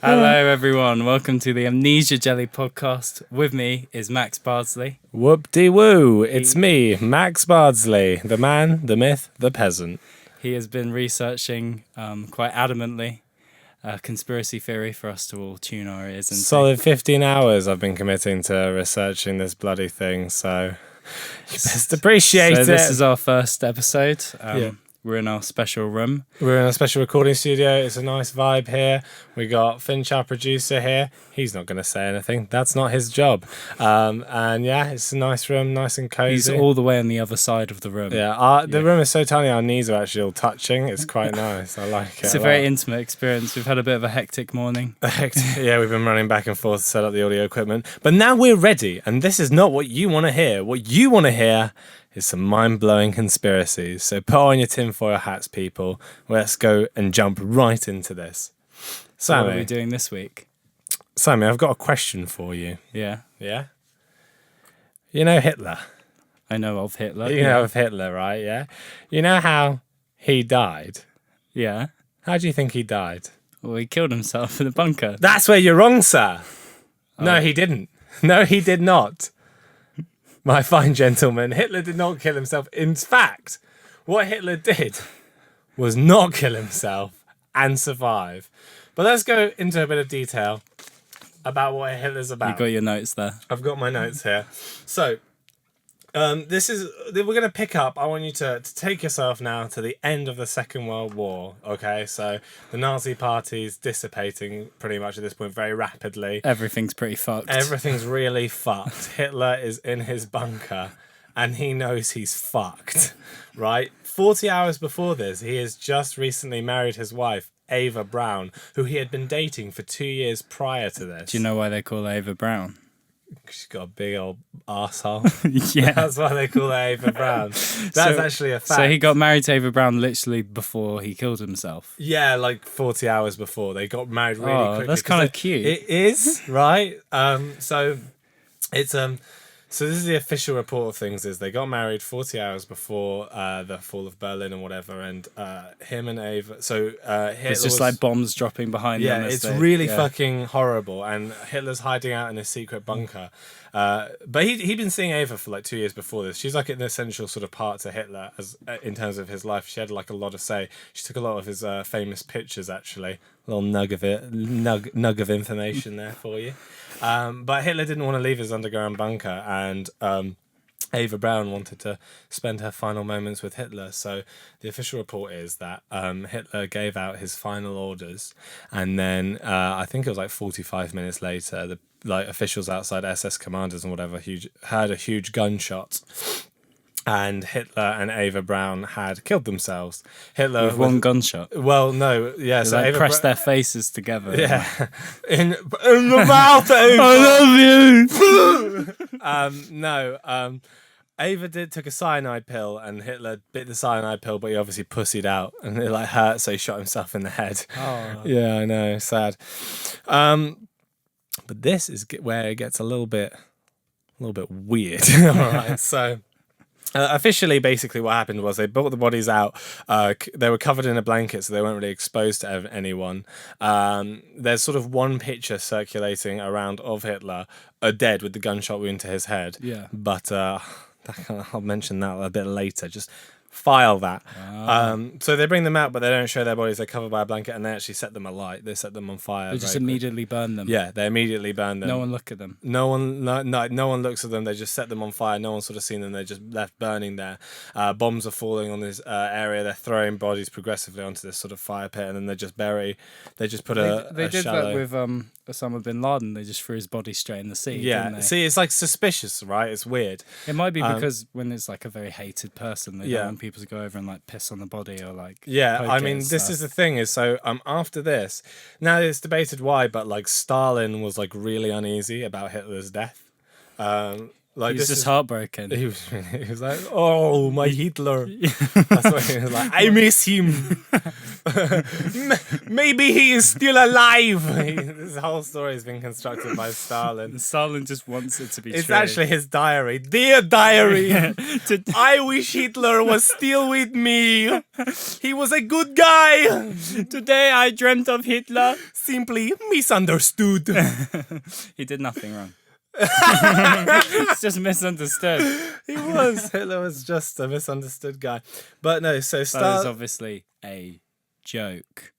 Hello, everyone. Welcome to the Amnesia Jelly podcast. With me is Max Bardsley. Whoop-de-woo. It's me, Max Bardsley, the man, the myth, the peasant. He has been researching quite adamantly a conspiracy theory for us to all tune our ears into. Solid 15 hours I've been committing to researching this bloody thing, so you best appreciate it. So this is our first episode. We're in our special room. We're in a special recording studio. It's a nice vibe here. We got Finch, our producer, here. He's not going to say anything. That's not his job. And yeah, it's a nice room, nice and cozy. He's all the way on the other side of the room. Yeah, the room is so tiny, our knees are actually all touching. It's quite nice. I like it. It's a very intimate experience. We've had a bit of a hectic morning. Yeah, we've been running back and forth to set up the audio equipment. But now we're ready, and this is not what you want to hear. What you want to hear is some mind-blowing conspiracies. So put on your tinfoil hats, people. Let's go and jump right into this. Sammy, What are we doing this week? Sammy, I've got a question for you. Yeah. Yeah? You know Hitler? I know of Hitler. You know of Hitler, right? Yeah? You know how he died? Yeah. How do you think he died? Well, he killed himself in a bunker. That's where you're wrong, sir. No, he didn't. No, he did not. My fine gentleman, Hitler did not kill himself. In fact, what Hitler did was not kill himself and survive. But let's go into a bit of detail about what Hitler's about. You got your notes there. I've got my notes here. So, we're going to pick up. I want you to take yourself now to the end of the Second World War. Okay, so the Nazi Party's dissipating pretty much at this point very rapidly. Everything's pretty fucked. Everything's really fucked. Hitler is in his bunker and he knows he's fucked, right? 40 hours before this, he has just recently married his wife, Eve Braun, who he had been dating for 2 years prior to this. Do you know why they call her Eve Braun? She's got a big old arsehole. Yeah. That's why they call her Eve Braun. That's actually a fact. So he got married to Eve Braun literally before he killed himself. Yeah, like 40 hours before. They got married really quickly. That's kind of cute. It is, right? So it's so this is the official report of things. Is they got married 40 hours before the fall of Berlin and whatever, and him and Ava. So Hitler it's just like bombs dropping behind them. Yeah, it's really fucking horrible. And Hitler's hiding out in a secret bunker. But he'd been seeing Ava for like 2 years before this. She's like an essential sort of part to Hitler as in terms of his life. She had like a lot of say. She took a lot of his famous pictures actually. A little nug of information there for you. But Hitler didn't want to leave his underground bunker, and Eva Braun wanted to spend her final moments with Hitler. So the official report is that Hitler gave out his final orders, and then I think it was like 45 minutes later, the officials outside SS commanders and whatever heard a huge gunshot. And Hitler and Eva Braun had killed themselves. Hitler with one gunshot. Well, no, yeah. So they pressed their faces together. Yeah, in the mouth. Ava. I love you. No. Ava took a cyanide pill, and Hitler bit the cyanide pill, but he obviously pussied out, and it like hurt, so he shot himself in the head. Oh. Yeah, I know, sad. But this is where it gets a little bit weird. All right, so. Officially, basically, what happened was they brought the bodies out. They were covered in a blanket, so they weren't really exposed to anyone. There's sort of one picture circulating around of Hitler, dead with the gunshot wound to his head. Yeah. But I'll mention that a bit later. Just file that. So they bring them out, but they don't show their bodies. They're covered by a blanket, and they actually set them alight. They set them on fire. They just immediately burn them. Yeah, they immediately burn them. No one look at them. No one looks at them. They just set them on fire. No one's sort of seen them. They're just left burning there. Bombs are falling on this area. They're throwing bodies progressively onto this sort of fire pit, and then they just bury. They just put They did shallow... that with Osama bin Laden. They just threw his body straight in the sea. Yeah, didn't they? see, it's like suspicious, right? It's weird. It might be because when it's like a very hated person, they don't want people to go over and like piss on the body or like. Yeah, poke I it mean, and this stuff. is the thing is so after this, now it's debated why, but like Stalin was like really uneasy about Hitler's death. Like He's this just is. heartbroken. He was like, oh, my Hitler. That's what he was like. I miss him. Maybe he is still alive. This whole story has been constructed by Stalin. Stalin just wants it to be It's true. actually his diary. Dear diary, I wish Hitler was still with me. He was a good guy. Today I dreamt of Hitler. Simply misunderstood. He did nothing wrong. It's just misunderstood. Hitler was just a misunderstood guy. But no, so That is Stalin. obviously a joke.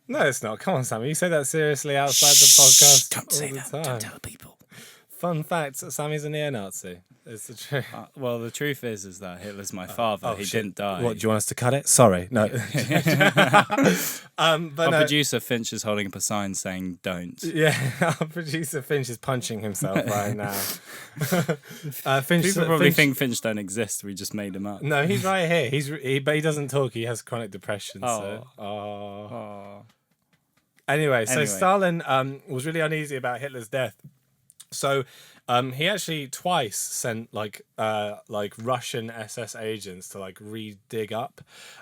No, it's not. Come on, Sammy. You say that seriously outside the podcast. Don't say all the that. time. Don't tell people. Fun fact: Sammy's a neo-Nazi. It's the truth. Well, the truth is that Hitler's my father. He shit. didn't die. What? Do you want us to cut it? Sorry, no. But Our no. producer Finch is holding up a sign saying "Don't." Yeah, our producer Finch is punching himself right now. Finch, People probably Finch, think Finch don't exist. We just made him up. No, he's right here. But he doesn't talk. He has chronic depression. So. Oh. Anyway, so Anyway. Stalin was really uneasy about Hitler's death. So he actually twice sent like Russian SS agents to like dig up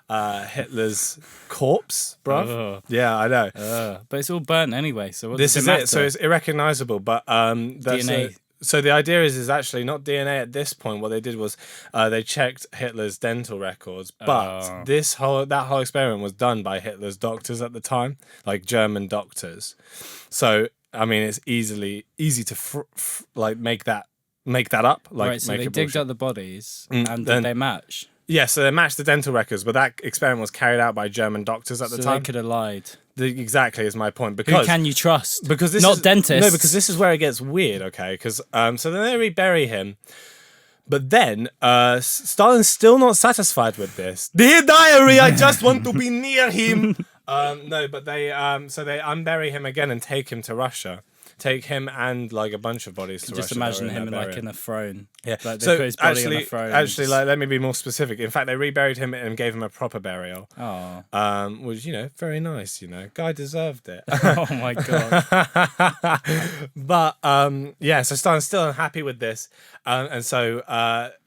Hitler's corpse, bruv. Ugh. Yeah, I know. But it's all burnt anyway. So what This does is it matter? it. So it's irrecognizable. But that's DNA. So the idea is actually not DNA at this point. What they did was they checked Hitler's dental records, but Oh. that whole experiment was done by Hitler's doctors at the time, like German doctors. So I mean, it's easy to make that up. Like, Right, so make they it digged bullshit. up the bodies, Mm, and then- did they match? Yeah, so they matched the dental records, but that experiment was carried out by German doctors at the So time. they could have lied. Exactly is my point. Who Because can you trust? because this Not is, dentists. No, because this is where it gets weird. Okay, because so then they rebury him, but then Stalin's still not satisfied with this. Dear diary, I just want to be near him. No, but they unbury him again and take him to Russia. Take him and like a bunch of bodies to Just Russia. that imagine were him in like burial. in a throne. Yeah. Like they So put his body actually, on a throne. and actually, just- like, let me be more specific. In fact, they reburied him and gave him a proper burial. Oh. Was very nice. Guy deserved it. Oh my god. But yeah, so Stalin's still unhappy with this, and so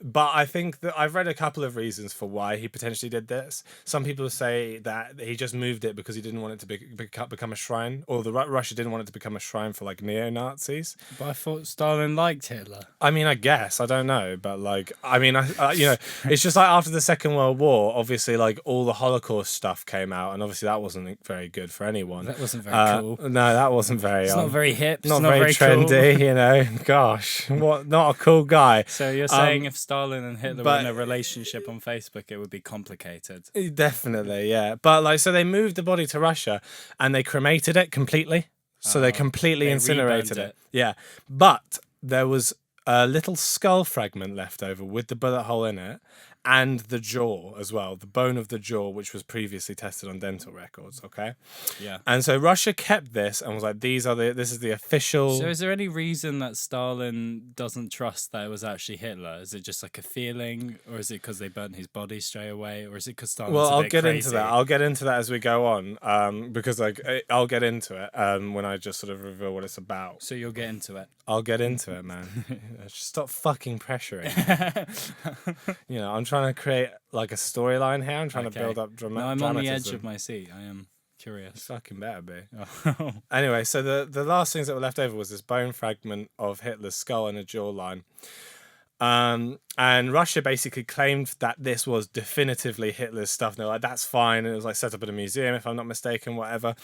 but I think that I've read a couple of reasons for why he potentially did this. Some people say that he just moved it because he didn't want it to become a shrine, or Russia didn't want it to become a shrine for like neo-Nazis. But I thought Stalin liked Hitler. I mean, I guess I don't know, but like, I mean, it's just like after the Second World War, obviously, like all the Holocaust stuff came out, and obviously that wasn't very good for anyone. That wasn't very cool. No, that wasn't very. It's not very hip. It's not not very trendy, Cool. Gosh, what? Not a cool guy. So you're saying if Stalin and Hitler were but- in a relationship on Facebook, it would be complicated. Definitely, yeah. But like, so they moved the body to Russia, and they cremated it completely. So they completely they incinerated reburned it. Yeah, but there was a little skull fragment left over with the bullet hole in it, and the jaw as well, the bone of the jaw, which was previously tested on dental records. Okay, Yeah. and so Russia kept this and was like, this is the official. So is there any reason that Stalin doesn't trust that it was actually Hitler? Is it just like a feeling, or is it because they burnt his body straight away, or is it because Stalin's Well, a I'll bit get crazy? into that. I'll get into that as we go on, because like I'll get into it when I just sort of reveal what it's about. So you'll get into it. I'll get into it, man. Just stop fucking pressuring. I'm trying to create like a storyline here. I'm trying to build up No, I'm on the edge dramatism. of my seat. I am curious. Fucking better be. Oh. Anyway, so the last things that were left over was this bone fragment of Hitler's skull and a jawline. And Russia basically claimed that this was definitively Hitler's stuff. And they're like, that's fine. And it was like set up at a museum, if I'm not mistaken, whatever.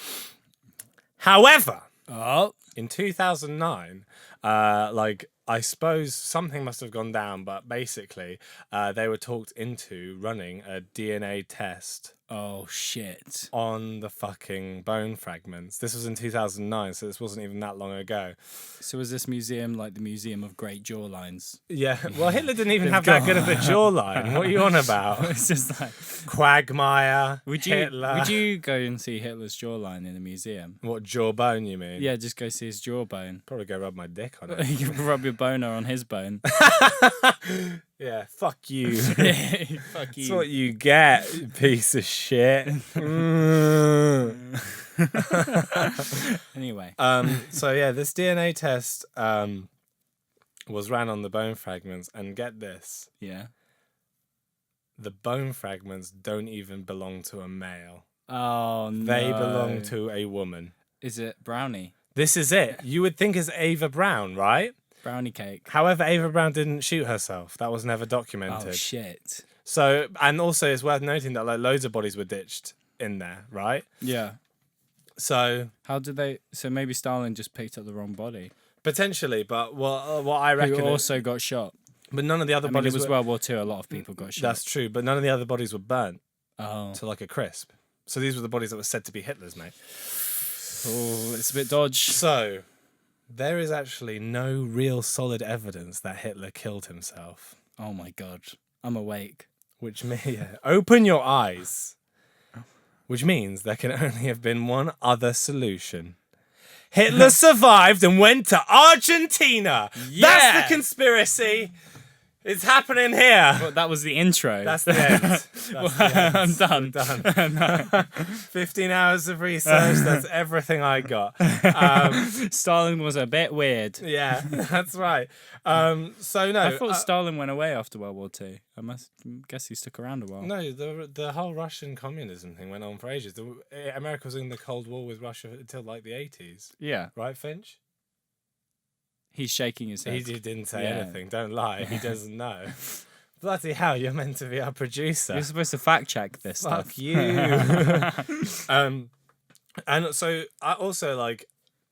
However, Oh. in 2009, I suppose something must have gone down, but basically they were talked into running a DNA test Oh shit. on the fucking bone fragments. This was in 2009, so this wasn't even that long ago. So was this museum like the Museum of Great Jawlines? Yeah, well, Hitler didn't even have that good of a jawline. What are you on about? It's just like, Quagmire, would Hitler. you go and see Hitler's jawline in a museum? What, jawbone, you mean? Yeah, just go see his jawbone. Probably go rub my dick on it. You can rub your boner on his bone. Yeah, fuck you. Fuck you. That's what you get, you piece of shit. Anyway. So yeah, this DNA test was ran on the bone fragments, and get this, Yeah. the bone fragments don't even belong to a male. Oh, no. They belong to a woman. Is it brownie? This is it. You would think it's Eva Braun, right? Brownie cake. However, Eva Braun didn't shoot herself. That was never documented. Oh, shit. So, and also it's worth noting that like loads of bodies were ditched in there, right? Yeah. So How did they... So maybe Stalin just picked up the wrong body. potentially, but what I reckon, Who also got shot. but none of the other I mean, bodies it was were. World War II. A lot of people got shot. That's true, but none of the other bodies were burnt Oh. to like a crisp. So these were the bodies that were said to be Hitler's, mate. Oh, it's a bit dodge. So there is actually no real solid evidence that Hitler killed himself. Oh, my God. I'm awake. Which open your eyes. Which means there can only have been one other solution. Hitler survived and went to Argentina. Yeah! That's the conspiracy. It's happening here. But that was the intro. That's the end. That's the end. I'm done. We're done. 15 hours of research. That's everything I got. Stalin was a bit weird. Yeah, that's right. So no, I thought Stalin went away after World War II. I guess he stuck around a while. no. The whole Russian communism thing went on for ages. America was in the Cold War with Russia until like the 80s. Yeah. Right, Finch? He's shaking his head. He didn't say Yeah. anything. Don't lie. He doesn't know. Bloody hell, you're meant to be our producer. You're supposed to fact check this Fuck stuff. you. And so I also like,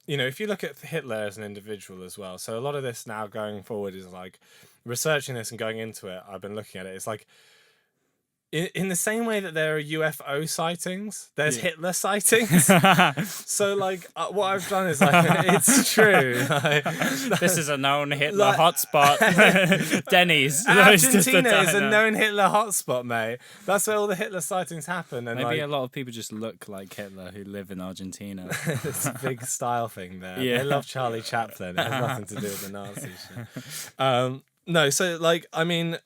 you know, if you look at Hitler as an individual as well, so a lot of this now going forward is like researching this and going into it. I've been looking at it. It's like in the same way that there are UFO sightings, there's Hitler sightings. So like what I've done is like it's true. Like, This is a known Hitler Like- hotspot. Denny's. It's just Argentina is a diner. known Hitler hotspot, mate. That's where all the Hitler sightings happen. And Maybe like, a lot of people just look like Hitler who live in Argentina. it's a big style thing there. Yeah. They love Charlie Chaplin. It has nothing to do with the Nazi shit. No, so like I mean,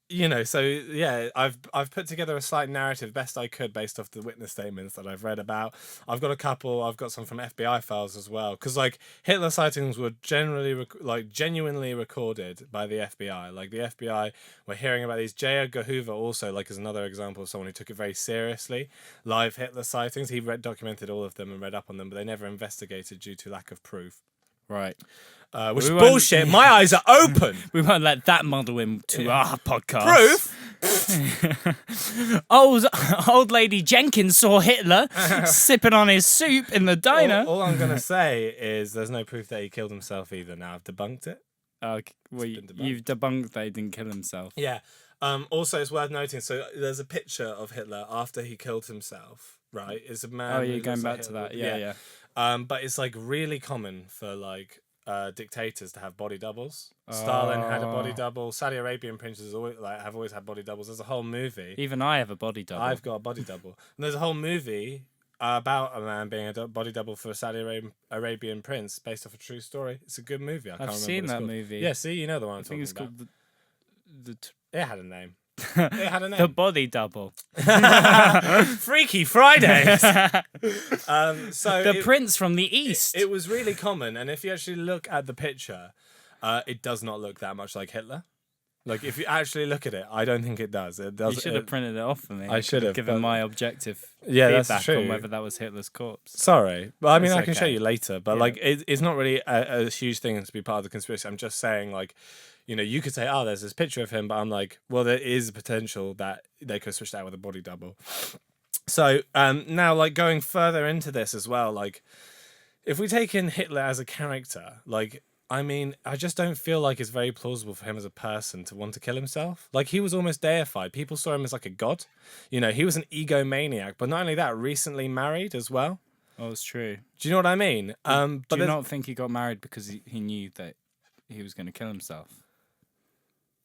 you know, so yeah, I've put together a slight narrative best I could based off the witness statements that I've read about. I've got a couple. I've got some from FBI files as well, because like Hitler sightings were generally genuinely recorded by the FBI. Like the FBI were hearing about these. J. Edgar Hoover also like is another example of someone who took it very seriously. Live Hitler sightings. He documented all of them and read up on them, but they never investigated due to lack of proof. Right. Which is We won't- bullshit. My eyes are open. We won't let that muddle into our podcast. Proof? Old lady Jenkins saw Hitler sipping on his soup in the diner. All I'm going to say is there's no proof that he killed himself either. Now I've debunked it. Okay, well, been debunked. you've debunked that he didn't kill himself. Yeah. Also, it's worth noting. So there's a picture of Hitler after he killed himself. Right? It's a man. Oh, who you're going looks like back to Hitler. that. Yeah. But it's like really common for like dictators to have body doubles. Stalin had a body double. Saudi Arabian princes have always had body doubles. There's a whole movie. Even I have a body double. I've got a body double. And there's a whole movie about a man being a body double for a Saudi Arabian prince based off a true story. It's a good movie. I can't remember seen what it's that called. movie. Yeah, see, you know the one I'm I talking think it's about. called It had a name. It had a name. the body double. Freaky Fridays. So The prince from the east. it was really common, and if you actually look at the picture, it does not look that much like Hitler. Like if you actually look at it, I don't think it does. It does. You should have printed it off for me. I should have, given but- my objective Yeah, that's feedback true. on whether that was Hitler's corpse. Sorry, but I mean, It's I can show okay. you later. But Yeah. like, it's not really a huge thing to be part of the conspiracy. I'm just saying, like, you know, you could say, oh, there's this picture of him, but I'm like, well, there is a potential that they could switch that with a body double. So now, like, going further into this as well, like, if we take in Hitler as a character, like, I mean, I just don't feel like it's very plausible for him as a person to want to kill himself. Like, he was almost deified. People saw him as like a god. You know, he was an egomaniac, but not only that, recently married as well. Oh, it's true. Do you know what I mean? But Do you there's- not think he got married because he knew that he was going to kill himself?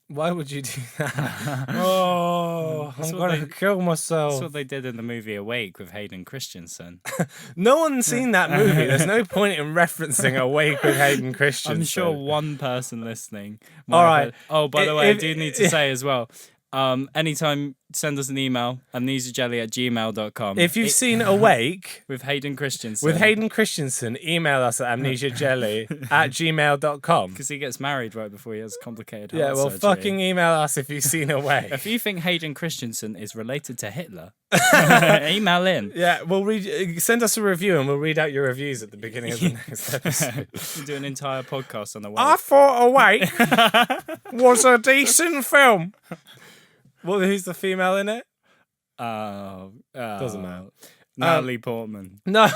Why would you do that? Oh, That's I'm what gonna they- kill That's myself. what they did in the movie Awake with Hayden Christensen. No one's seen that movie. There's no point in referencing Awake with Hayden Christensen. I'm sure one person listening. might All have right. heard- Oh, by the way, I If- do need to say as well. Anytime, send us an email, amnesiajelly@gmail.com. If you've seen Awake with Hayden Christensen. email us at amnesiajelly@gmail.com. Because he gets married right before he has complicated heart Yeah, well, surgery. fucking email us if you've seen Awake. If you think Hayden Christensen is related to Hitler, email in. Yeah, send us a review and we'll read out your reviews at the beginning of the next episode. We'll do an entire podcast on the way. I thought Awake was a decent film. Well, who's the female in it? Doesn't matter. Natalie Portman. No.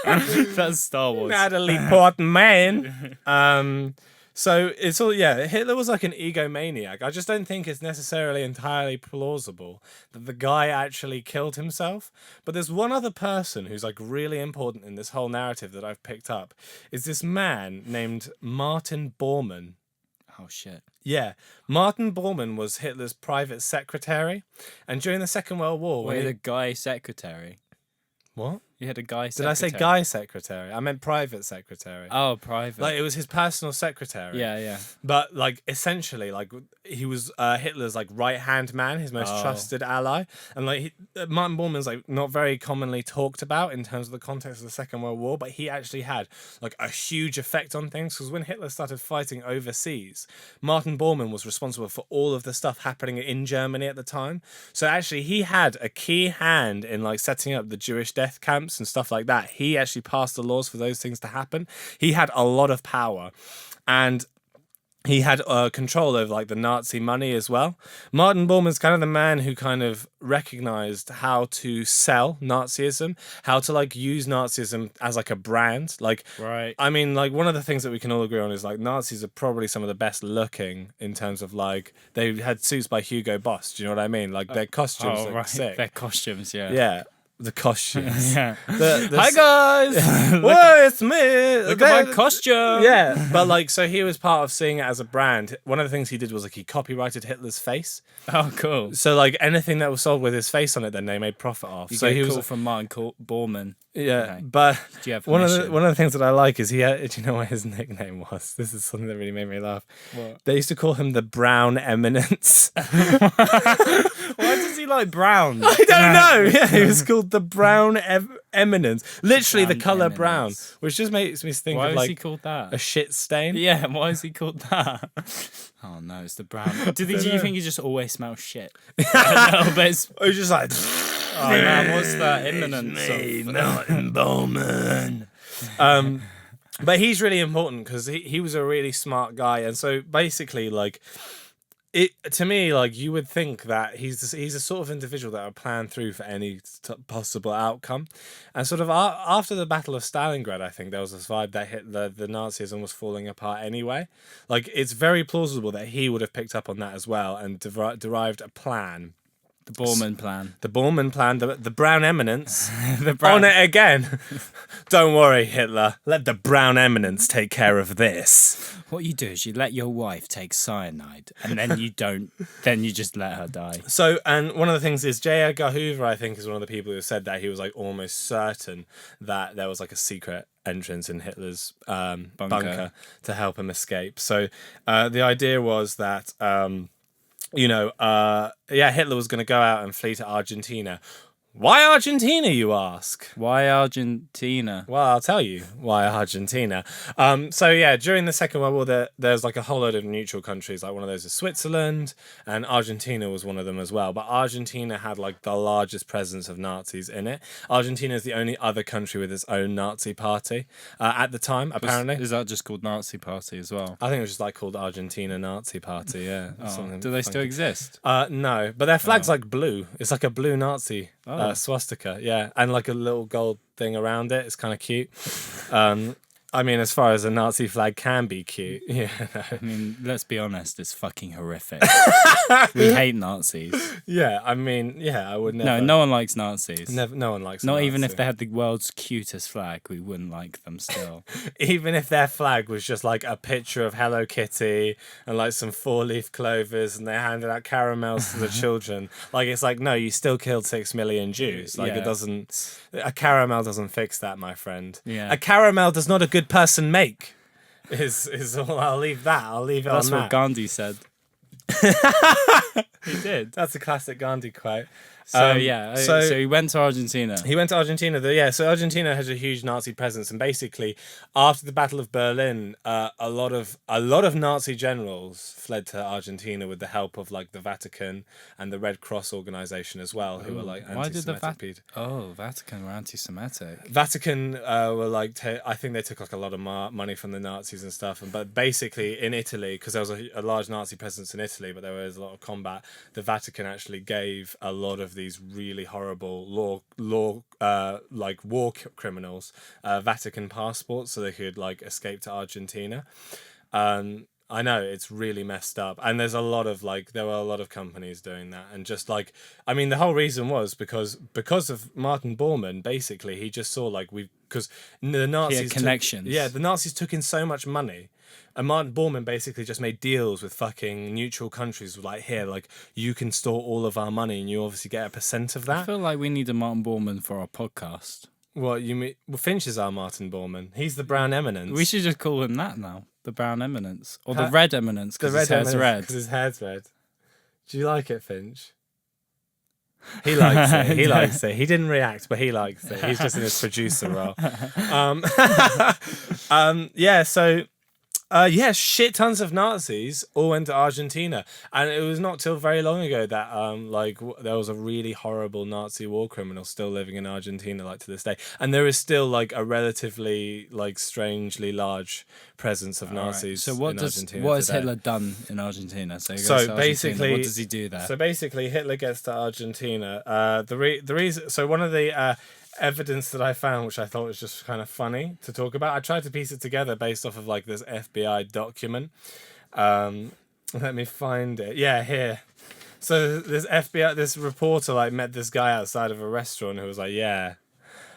That's Star Wars. Natalie Portman. So it's all, Hitler was like an egomaniac. I just don't think it's necessarily entirely plausible that the guy actually killed himself. But there's one other person who's like really important in this whole narrative that I've picked up. Is this man named Martin Bormann. Oh, shit. Yeah. Martin Bormann was Hitler's private secretary. And during the Second World War... Wait, a guy secretary? What? You had a guy secretary? Did I say guy secretary? I meant private secretary. Oh, private. Like, it was his personal secretary. Yeah, yeah. But, like, essentially, like, he was Hitler's, like, right-hand man, his most trusted ally. And, like, Martin Bormann's, like, not very commonly talked about in terms of the context of the Second World War, but he actually had, like, a huge effect on things. Because when Hitler started fighting overseas, Martin Bormann was responsible for all of the stuff happening in Germany at the time. So, actually, he had a key hand in, like, setting up the Jewish death camps and stuff like that. He actually passed the laws for those things to happen. He had a lot of power, and he had control over like the Nazi money as well. Martin Bormann's kind of the man who kind of recognized how to sell Nazism, how to like use Nazism as like a brand. Like, right. I mean, like one of the things that we can all agree on is like Nazis are probably some of the best looking in terms of like they had suits by Hugo Boss. Do you know what I mean? Like their costumes look sick. Their costumes, yeah. Yeah. The costumes. Yeah. Hi guys! Whoa, it's me! Look at my costume! Yeah, but like, so he was part of seeing it as a brand. One of the things he did was like he copyrighted Hitler's face. Oh, cool. So like anything that was sold with his face on it, then they made profit off. You so get he a was call from Martin Bormann. Yeah, Okay. but Do you have one of permission? the things that I like is he had, do you know what his nickname was? This is something that really made me laugh. What? They used to call him the Brown Eminence. Why does he like brown? I don't know. Yeah, he was called the Brown Eminence. Literally the Brown color Eminence. brown, which just makes me think Why of is like he called that? a shit stain. Yeah, why is he called that? Oh no, it's the brown. Do you think he just always smells shit? No, but it's... It was just like, Oh man, what's that imminence of... Martin Bowman. But he's really important because he was a really smart guy, and so basically, like, it to me, like, you would think that he's a sort of individual that would plan through for any possible outcome, and sort of after the Battle of Stalingrad, I think there was this vibe that hit the Nazism was falling apart anyway. Like, it's very plausible that he would have picked up on that as well and derived a plan. The Bormann plan. The Bormann plan, the Brown Eminence. The brown... On it again. Don't worry, Hitler. Let the Brown Eminence take care of this. What you do is you let your wife take cyanide, and then you don't. Then you just let her die. So, and one of the things is J. Edgar Hoover, I think, is one of the people who said that he was like almost certain that there was like a secret entrance in Hitler's bunker to help him escape. So the idea was that Hitler was going to go out and flee to Argentina. Why Argentina, you ask? Why Argentina? Well, I'll tell you why Argentina. During the Second World War, there's like a whole load of neutral countries. Like one of those is Switzerland, and Argentina was one of them as well. But Argentina had like the largest presence of Nazis in it. Argentina is the only other country with its own Nazi party at the time, apparently. Is that just called Nazi Party as well? I think it was just like called Argentina Nazi Party, yeah. Do they still exist? No, but their flag's like blue. It's like a blue Nazi swastika, yeah, and like a little gold thing around it. It's kind of cute. I mean, as far as a Nazi flag can be cute, yeah. No. I mean, let's be honest, it's fucking horrific. We hate Nazis. Yeah, I mean, yeah, I would never. No one likes Nazis. No one likes. Not a even Nazi. if they had the world's cutest flag, we wouldn't like them still. Even if their flag was just like a picture of Hello Kitty and like some 4-leaf clovers, and they handed out caramels to the children. Like, it's like, no, you still killed 6 million Jews. Like, it doesn't. A caramel doesn't fix that, my friend. Yeah. A caramel does not a good person make. Is all. I'll leave that. I'll leave it That's on what that. Gandhi said. He did. That's a classic Gandhi quote. So so he went to Argentina. he went to Argentina. So Argentina has a huge Nazi presence, and basically, after the Battle of Berlin, a lot of Nazi generals fled to Argentina with the help of like the Vatican and the Red Cross organization as well, who were like anti-Semitic. Vatican were anti-Semitic. Vatican were like I think they took like a lot of money from the Nazis and stuff, but basically in Italy, because there was a large Nazi presence in Italy, but there was a lot of combat. The Vatican actually gave a lot of these really horrible like war criminals Vatican passports so they could like escape to Argentina. I know it's really messed up, and there were a lot of companies doing that, and just like, I mean, the whole reason was because of Martin Bormann. Basically, he just saw like because the Nazis he had connections. The Nazis took in so much money. And Martin Bormann basically just made deals with fucking neutral countries, like, here, like, you can store all of our money and you obviously get a percent of that. I feel like we need a Martin Bormann for our podcast. What, you mean? Well, Finch is our Martin Bormann. He's the brown eminence. We should just call him that now. The brown eminence. Or the red eminence, because his hair's red. Because his hair's red. Do you like it, Finch? He likes it. He likes it. He didn't react, but he likes it. He's just in his producer role. Shit tons of Nazis all went to Argentina, and it was not till very long ago that there was a really horrible Nazi war criminal still living in Argentina, like, to this day, and there is still like a relatively like strangely large presence of Nazis. Right. So what has Hitler done in Argentina? So basically, what does he do there? So basically, Hitler gets to Argentina. The reason. So one of the evidence that I found, which I thought was just kind of funny to talk about. I tried to piece it together based off of like this FBI document. Let me find it. Yeah, here. So this reporter like met this guy outside of a restaurant who was like, yeah,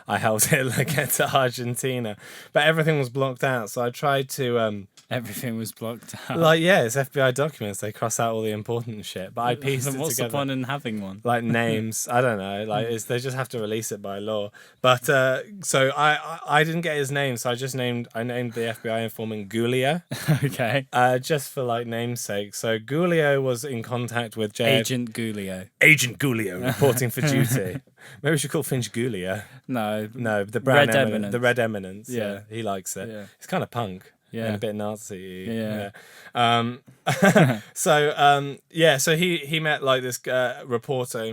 I helped Hitler get to Argentina, but everything was blocked out. So I tried to everything was blocked out. Like, yeah, it's FBI documents. They cross out all the important shit. But I pieced it together. What's the point in having one? Like names, I don't know. Like they just have to release it by law. But so I didn't get his name, so I named the FBI informant Giulio. Okay. Just for like namesake. So Giulio was in contact with Agent Giulio. Agent Giulio reporting for duty. Maybe we should call Finch Giulio. No, the brown eminence. The red eminence. Yeah, he likes it. Yeah. It's kind of punk. Yeah. And a bit Nazi. Yeah. So he met like this reporter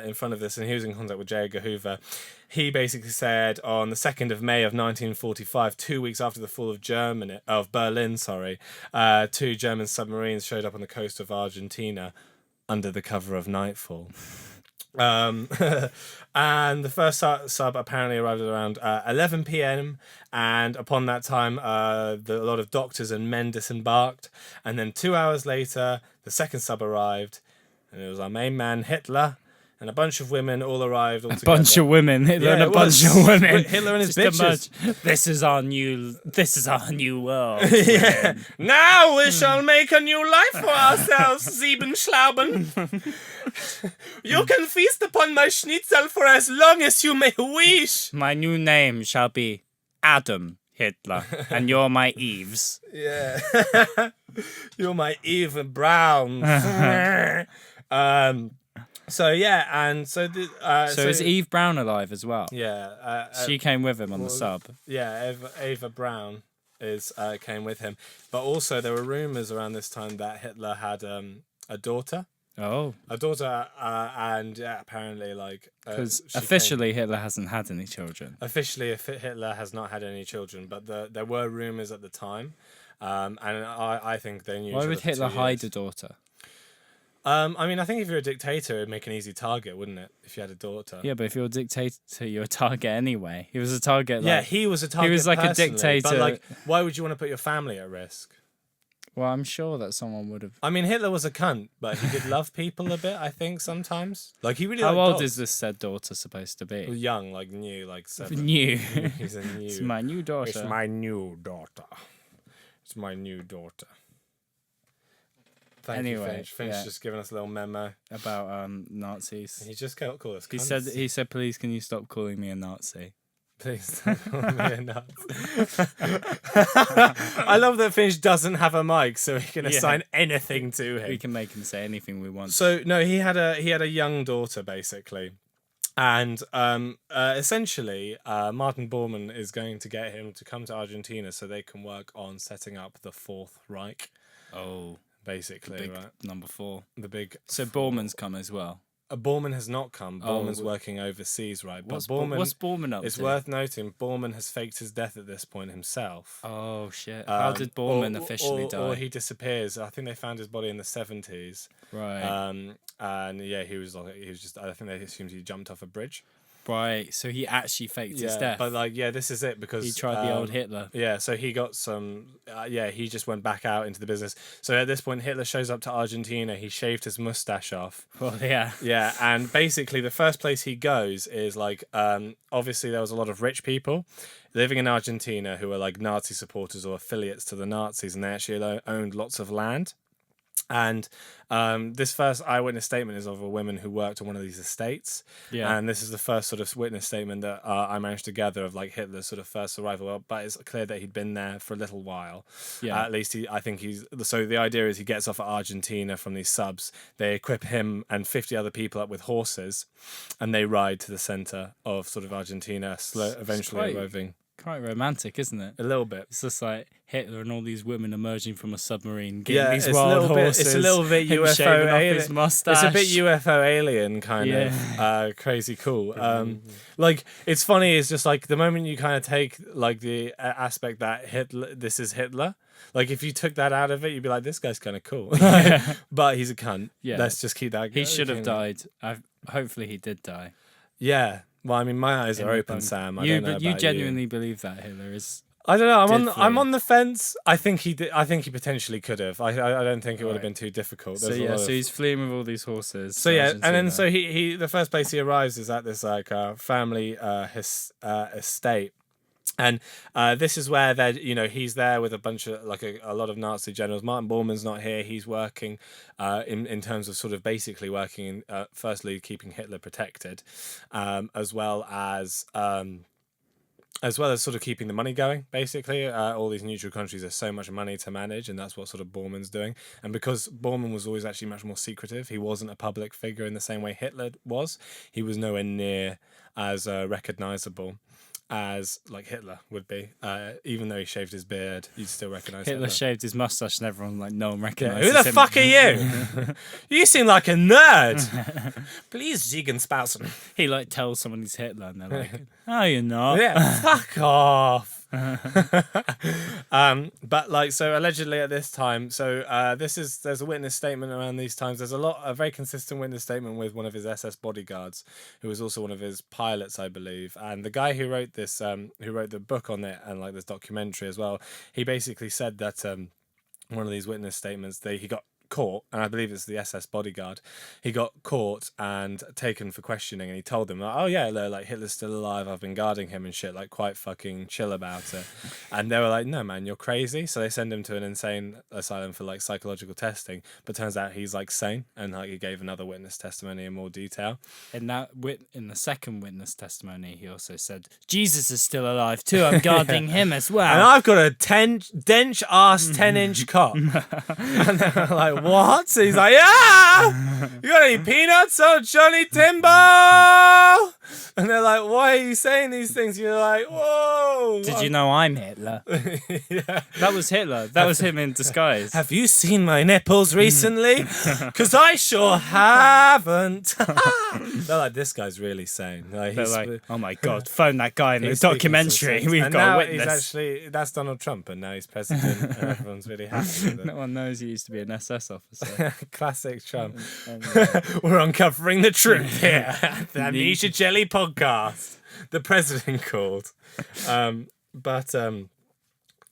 in front of this, and he was in contact with J. Edgar Hoover. He basically said on the 2nd of May of 1945, 2 weeks after the fall of Berlin, 2 German submarines showed up on the coast of Argentina under the cover of nightfall. And the first sub apparently arrived at around 11 p.m. and upon that time a lot of doctors and men disembarked, and then 2 hours later the second sub arrived, and it was our main man Hitler and a bunch of women all arrived all together. Bunch of women. Hitler and a bunch of women. Hitler and his bitches. This is our new world. Yeah. Now we shall make a new life for ourselves, Siebenschlauben. You can feast upon my schnitzel for as long as you may wish. My new name shall be Adam Hitler, and you're my Eves. Yeah. You're my Eve Braun. So is Eve Braun alive as well? Yeah, she came with him on the sub. Yeah, Eva Braun came with him, but also there were rumors around this time that Hitler had a daughter. Oh, a daughter, and apparently because officially Hitler hasn't had any children. Officially, Hitler has not had any children, but there were rumors at the time, and I think they knew. Why would Hitler hide a daughter? I mean, I think if you're a dictator, it'd make an easy target, wouldn't it? If you had a daughter. Yeah, but if you're a dictator, you're a target anyway. He was a target. Yeah, he was a target. He was like a dictator. But why would you want to put your family at risk? Well, I'm sure that someone would have. I mean, Hitler was a cunt, but he did love people a bit, I think, sometimes. Like, he really How liked old dogs. Is this said daughter supposed to be? Well, young, new, 7. New. He's a new. It's my new daughter. It's my new daughter. It's my new daughter. Thank you, Finch. Finch just giving us a little memo about Nazis. And he just can't call us cunts. He said, please, can you stop calling me a Nazi? Please don't call me a nut. I love that Finch doesn't have a mic, so he can assign anything to him. We can make him say anything we want. So no, he had a young daughter basically, and essentially, Martin Bormann is going to get him to come to Argentina so they can work on setting up the Fourth Reich. Oh, basically, big right? number 4. The big. So Bormann's come as well. Bormann has not come. Bormann's working overseas, right? But What's Bormann up It's to? worth noting, Bormann has faked his death at this point himself. Oh shit! How did Bormann officially die? Or he disappears. I think they found his body in the 70s. Right. And yeah, he was just. I think they assumed he jumped off a bridge. Right. So he actually faked his death. But like, yeah, this is it because he tried the old Hitler. Yeah, so he got some. He just went back out into the business. So at this point, Hitler shows up to Argentina. He shaved his mustache off. Well, yeah. Yeah, and basically the first place he goes is like, obviously there was a lot of rich people living in Argentina who were like Nazi supporters or affiliates to the Nazis, and they actually owned lots of land. And this first eyewitness statement is of a woman who worked on one of these estates. Yeah. And this is the first sort of witness statement that I managed to gather of like Hitler's sort of first arrival. But it's clear that he'd been there for a little while. Yeah. At least so the idea is he gets off at Argentina from these subs. They equip him and 50 other people up with horses, and they ride to the center of sort of Argentina, eventually arriving. Quite romantic, isn't it? A little bit. It's just like Hitler and all these women emerging from a submarine, getting these it's wild a little horses. Bit, it's a little bit him UFO shaving off alien. his mustache. It's a bit UFO alien kind of crazy cool. Like it's funny. It's just like the moment you kind of take like the aspect that this is Hitler. Like if you took that out of it, you'd be like, this guy's kind of cool, but he's a cunt. Yeah. Let's just keep that. He should have died. Hopefully, he did die. Yeah. Well, I mean, my eyes are open, Sam. I don't know you about genuinely believe that Hitler is? I don't know. I'm on the fence. I think he did. I think he potentially could have. I don't think it would have been too difficult. So so he's fleeing with all these horses. So yeah, and then so he the first place he arrives is at this like family estate. And this is where he's there with a bunch of like a lot of Nazi generals. Martin Bormann's not here. He's working in terms of sort of basically working in firstly keeping Hitler protected, as well as sort of keeping the money going. Basically, all these neutral countries, there's so much money to manage, and that's what sort of Bormann's doing. And because Bormann was always actually much more secretive, he wasn't a public figure in the same way Hitler was. He was nowhere near as recognizable as like Hitler would be, even though he shaved his beard, you'd still recognize Hitler. Shaved his mustache, and everyone like no one recognizes him. Who the fuck are you? You seem like a nerd. Please, Ziegenspausen. He like tells someone he's Hitler, and they're like, "Oh, you're not." Yeah, fuck off. But like so allegedly at this time, so there's a witness statement around these times. There's a very consistent witness statement with one of his SS bodyguards, who was also one of his pilots, I believe. And the guy who wrote this, who wrote the book on it and like this documentary as well, he basically said that one of these witness statements, he got caught, and I believe it's the SS bodyguard. He got caught and taken for questioning, and he told them, like, "Oh yeah, like Hitler's still alive. I've been guarding him and shit. Like quite fucking chill about it." And they were like, "No man, you're crazy." So they send him to an insane asylum for like psychological testing. But turns out he's like sane, and like he gave another witness testimony in more detail. In the second witness testimony, he also said, "Jesus is still alive too. I'm guarding him as well. And I've got a dench ass 10-inch cock." And they're like, "What?" So he's like, "Yeah! You got any peanuts, oh Johnny Timbo?" And they're like, "Why are you saying these things?" You're like, "Whoa!" Did you know I'm Hitler? Yeah. That was Hitler. That was him in disguise. Have you seen my nipples recently? Because I sure haven't. They're like, this guy's really sane. Like, they're like, "Oh my god, phone that guy in the documentary. We've and got now a witness." That's Donald Trump, and now he's president, and everyone's really happy with it. No one knows he used to be an SS officer. Classic Trump. We're uncovering the truth here at the Amnesia Jelly podcast. The president called.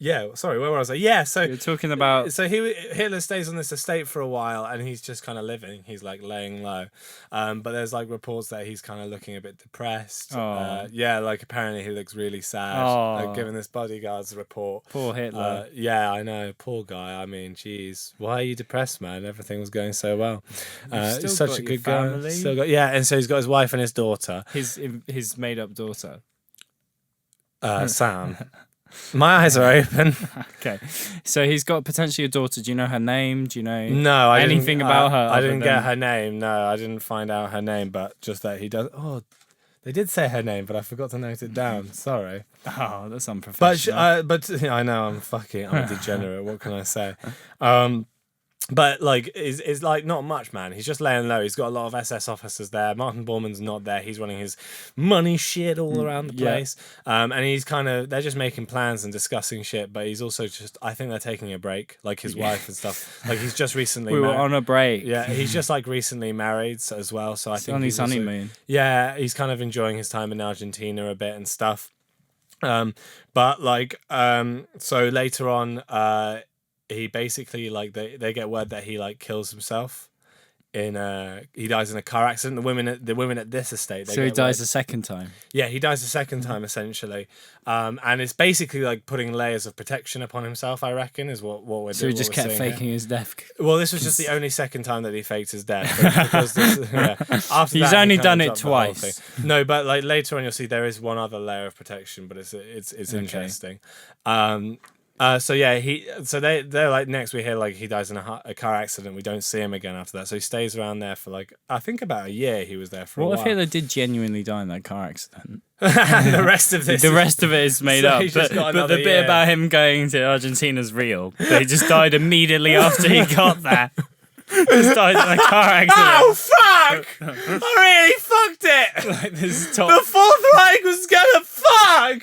Yeah, sorry, where was I? Yeah, so you're talking about. So Hitler stays on this estate for a while, and he's just kind of living. He's like laying low, but there's like reports that he's kind of looking a bit depressed. Yeah, like apparently he looks really sad. Like given this bodyguard's report. Poor Hitler. Yeah, I know, poor guy. I mean, geez, why are you depressed, man? Everything was going so well. He's such a good guy. Still got, yeah, and so he's got his wife and his daughter. His made-up daughter. Sam. My eyes are open. Okay, so he's got potentially a daughter. Do you know her name? Do you know No, anything about her? I didn't get her name. No, I didn't find out her name, but just that he does. Oh, they did say her name, but I forgot to note it down. Sorry. Oh, that's unprofessional. But I know I'm a degenerate. What can I say? But like, is like not much, man. He's just laying low. He's got a lot of SS officers there. Martin Bormann's not there. He's running his money shit all around the place. And he's they're just making plans and discussing shit. But he's also I think they're taking a break, like his wife and stuff. Like he's just recently. We were on a break. Yeah, he's just like recently married as well. So I think on his honeymoon. Yeah, he's kind of enjoying his time in Argentina a bit and stuff. But like, so later on, he basically like they get word that he like kills himself he dies in a car accident. The women at this estate. So he dies a second time. Yeah, he dies a second time essentially, and it's basically like putting layers of protection upon himself. I reckon is what we're doing. So he just kept faking his death. Well, this was just the only second time that he faked his death. Because after he's only done it twice. No, but like later on you'll see there is one other layer of protection, but it's interesting. So yeah, they're like next we hear like he dies in a car accident. We don't see him again after that. So he stays around there for like I think about a year. He was there for a while. What if Hitler did genuinely die in that car accident? And the rest of it is made up. But the bit about him going to Argentina's real. But he just died immediately after he got there. Just died in a car accident. Oh fuck! I really fucked it. Like this The Fourth Reich was gonna fuck.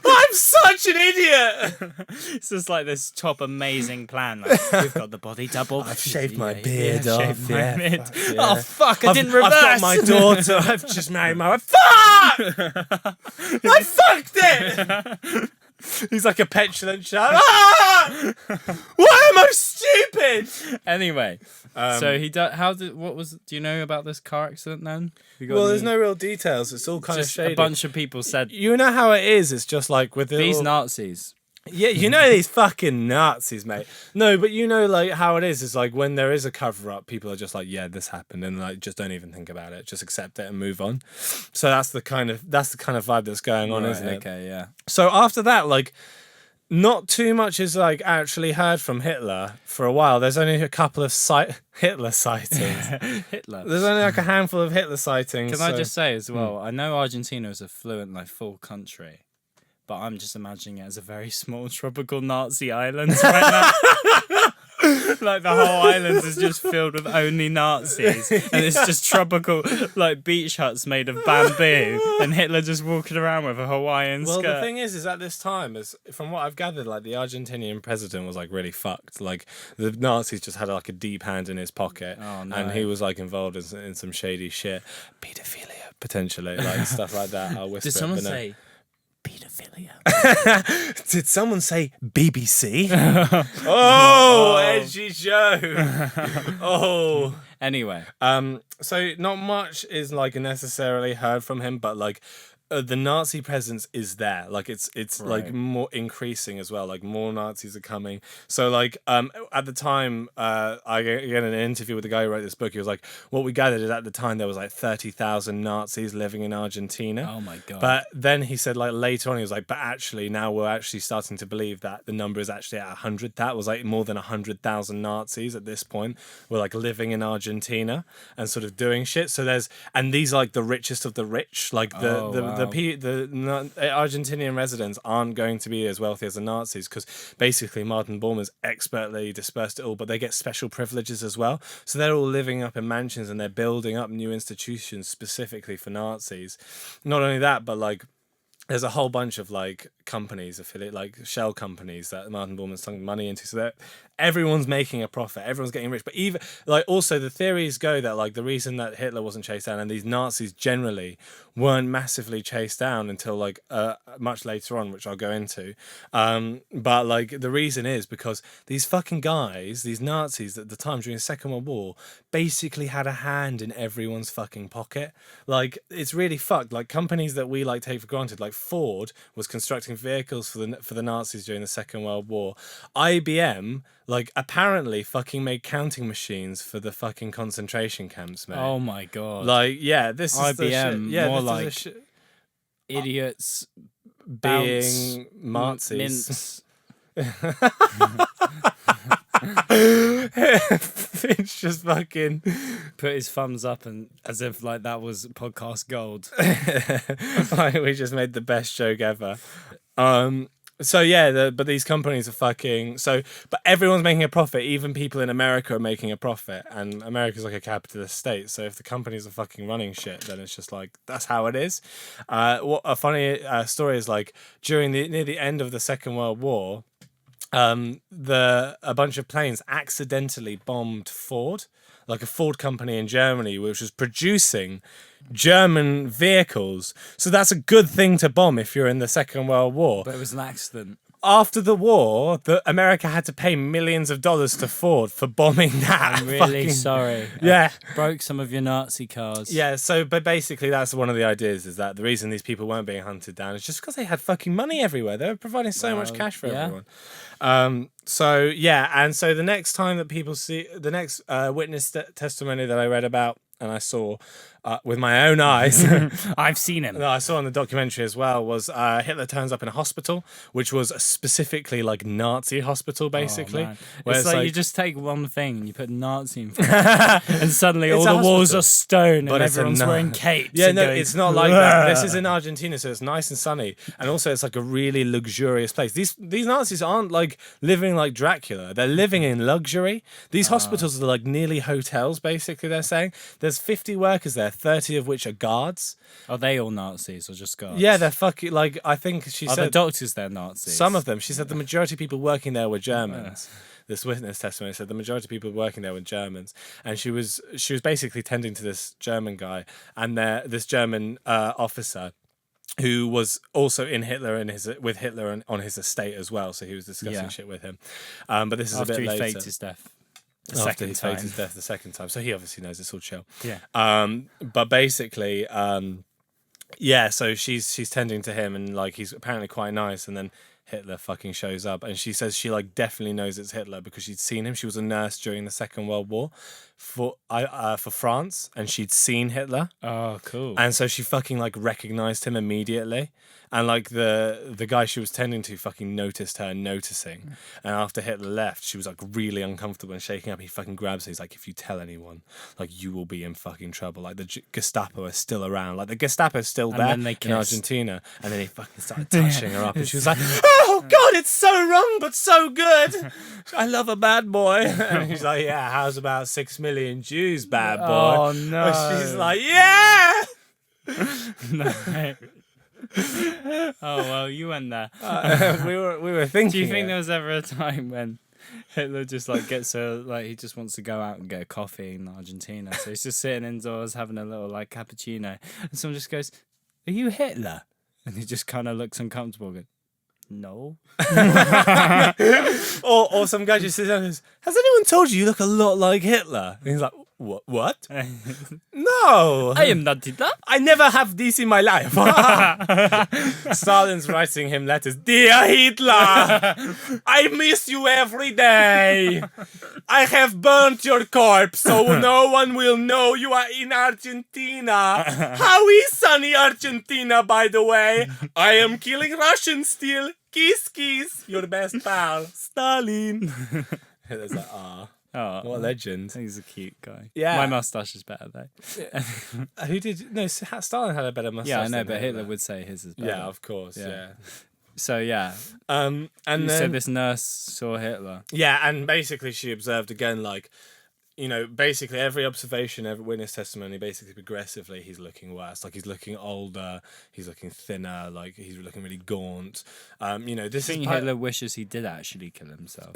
I'm such an idiot. It's just like this top amazing plan. Like we've got the body double. I've shaved my beard off. Shaved my beard. Oh fuck! I didn't reverse. I've got my daughter. I've just married my wife. Fuck! I fucked it. He's like a petulant child. Ah! Why am I stupid? Anyway, so he do you know about this car accident then? There's no real details. It's all kind of shady. A bunch of people said. You know how it is. It's just like with these Nazis. Yeah, you know these fucking Nazis, mate. No, but you know like how it is. It's like when there is a cover up, people are just like, yeah, this happened, and like just don't even think about it, just accept it and move on. So that's the kind of vibe that's going on, isn't it? Okay, yeah. So after that, like, not too much is like actually heard from Hitler for a while. There's only a couple of Hitler sightings. Hitler. There's only like a handful of Hitler sightings. Can I just say as well? I know Argentina is a fluent, like full country. But I'm just imagining it as a very small tropical Nazi island right now. Like the whole island is just filled with only Nazis. And it's just tropical like beach huts made of bamboo. And Hitler just walking around with a Hawaiian skirt. Well, the thing is at this time, from what I've gathered, like the Argentinian president was like really fucked. Like the Nazis just had like a deep hand in his pocket. Oh, no. And he was like involved in some shady shit. Pedophilia, potentially, like stuff like that. I'll whisper. Did someone say pedophilia? Did someone say BBC? Oh, edgy Joe. Oh. Anyway. So not much is like necessarily heard from him, but like the Nazi presence is there. Like it's right. Like more increasing as well. Like more Nazis are coming. So like at the time, I get an interview with the guy who wrote this book. He was like, what we gathered is at the time there was like 30,000 Nazis living in Argentina. Oh my god! But then he said like later on he was like, but actually now we're actually starting to believe that the number is actually at 100. That was like more than 100,000 Nazis at this point were like living in Argentina and sort of doing shit. So these are like the richest of the rich. Like the Argentinian residents aren't going to be as wealthy as the Nazis because basically Martin Bormann's expertly dispersed it all, but they get special privileges as well. So they're all living up in mansions and they're building up new institutions specifically for Nazis. Not only that, but like there's a whole bunch of like companies, affiliate like shell companies that Martin Bormann's sunk money into, so that everyone's making a profit, everyone's getting rich. But even like also the theories go that like the reason that Hitler wasn't chased down and these Nazis generally weren't massively chased down until like much later on, which I'll go into. But like the reason is because these fucking guys, these Nazis at the time during the Second World War, basically had a hand in everyone's fucking pocket. Like it's really fucked. Like companies that we like take for granted, like Ford was constructing vehicles for the Nazis during the Second World War. IBM like apparently fucking made counting machines for the fucking concentration camps, mate. Oh my god! Like yeah, this is IBM the shit. Yeah, more this like is the shit. idiots being Nazis. Finch just fucking put his thumbs up and as if like that was podcast gold. Like we just made the best joke ever. So yeah, but these companies are fucking but everyone's making a profit. Even people in America are making a profit, and America's like a capitalist state. So if the companies are fucking running shit, then it's just like that's how it is. What a funny story is like near the end of the Second World War, a bunch of planes accidentally bombed Ford, like a Ford company in Germany, which was producing German vehicles. So that's a good thing to bomb if you're in the Second World War. But it was an accident. After the war, America had to pay millions of dollars to Ford for bombing that. I'm really sorry. Yeah. I broke some of your Nazi cars. Yeah, but basically that's one of the ideas, is that the reason these people weren't being hunted down is just because they had fucking money everywhere. They were providing so much cash for everyone. So the next time that people see, the next witness testimony that I read about and I saw with my own eyes, I've seen him. No, I saw in the documentary as well, was Hitler turns up in a hospital, which was specifically like Nazi hospital, basically. It's like you just take one thing and you put Nazi in front, and suddenly all the walls are stone and everyone's wearing capes. Yeah, no, it's not like that. This is in Argentina, so it's nice and sunny, and also it's like a really luxurious place. These Nazis aren't like living like Dracula; they're living in luxury. These hospitals are like nearly hotels, basically. They're saying there's 50 workers there, 30 of which are guards. Are they all Nazis or just guards? Yeah, they're fucking like I think she said the doctors they're Nazis. Some of them. She said the majority of people working there were Germans. This witness testimony said the majority of people working there were Germans, and she was basically tending to this German guy and this German officer who was also with Hitler on his estate as well. So he was discussing shit with him. But this is after a bit later. After he faked his death. After he faked his death the second time. So he obviously knows it's all chill. Yeah. But basically, so she's tending to him, and like he's apparently quite nice, and then Hitler fucking shows up, and she says she like definitely knows it's Hitler because she'd seen him. She was a nurse during the Second World War for France, and she'd seen Hitler. Oh, cool. And so she fucking like recognized him immediately. And like the guy she was tending to fucking noticed her noticing. And after Hitler left, she was like really uncomfortable and shaking up. He fucking grabs her. He's like, if you tell anyone, like you will be in fucking trouble. Like the Gestapo are still around. Like the Gestapo is still there in Argentina. And then he fucking started touching her up. And she was like, oh God, it's so wrong, but so good. I love a bad boy. And he's like, yeah, how's about 6 million Jews, bad boy? Oh no. And she's like, yeah. No. Oh well, you went there. We were thinking. Do you think there was ever a time when Hitler just like gets he just wants to go out and get a coffee in Argentina, so he's just sitting indoors having a little like cappuccino, and someone just goes, "Are you Hitler?" And he just kind of looks uncomfortable, and goes, "No." or some guy just sits down and goes, "Has anyone told you look a lot like Hitler?" And he's like, What? No! I am not Hitler. I never have this in my life. Stalin's writing him letters. Dear Hitler, I miss you every day. I have burnt your corpse so no one will know you are in Argentina. How is sunny Argentina, by the way? I am killing Russians still. Kiss, kiss. Your best pal, Stalin. Hitler's like, Oh, what a legend. He's a cute guy. Yeah. My mustache is better, though. Who did... No, Stalin had a better mustache. Yeah, I know, than but Hitler would say his is better. Yeah, of course, yeah. So, yeah. And you then... said this nurse saw Hitler. Yeah, and basically she observed again, like... You know, basically every observation, every witness testimony, basically progressively he's looking worse. Like he's looking older, he's looking thinner, like he's looking really gaunt. You know, this I think is Hitler wishes he did actually kill himself.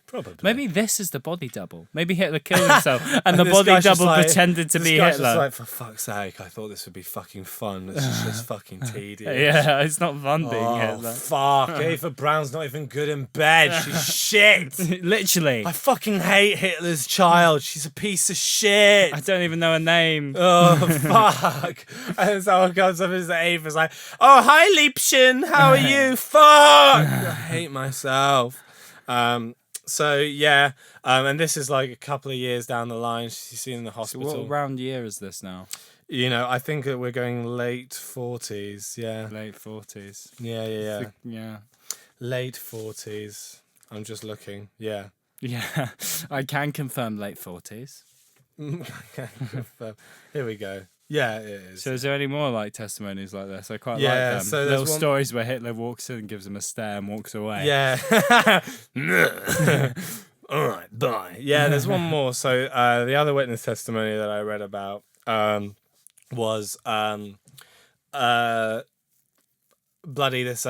Probably. Maybe this is the body double. Maybe Hitler killed himself and the body double pretended to be Hitler. Just like, for fuck's sake, I thought this would be fucking fun. This is just fucking tedious. Yeah, it's not fun being Hitler. Fuck, Eva Braun's not even good in bed. She's shit. Literally. I fucking hate Hitler's child. She's a piece of shit. I don't even know her name. Oh, fuck. And someone comes up and Ava's like, oh, hi, Liebchen. How are you? Fuck. I hate myself. So, yeah. And this is like a couple of years down the line. She's seen in the hospital. So what round year is this now? I think that we're going late 40s. Yeah. Late 40s. Yeah. Yeah. Late 40s. I'm just looking. Yeah. Yeah. I can confirm late 40s. Here we go. Yeah, it is. So is there any more like testimonies like this? I quite like Yeah, them. so there's Little one- stories where Hitler walks in and gives him a stare and walks away. Yeah. All right, bye. Yeah, there's one more. So the other witness testimony that I read about was bloody this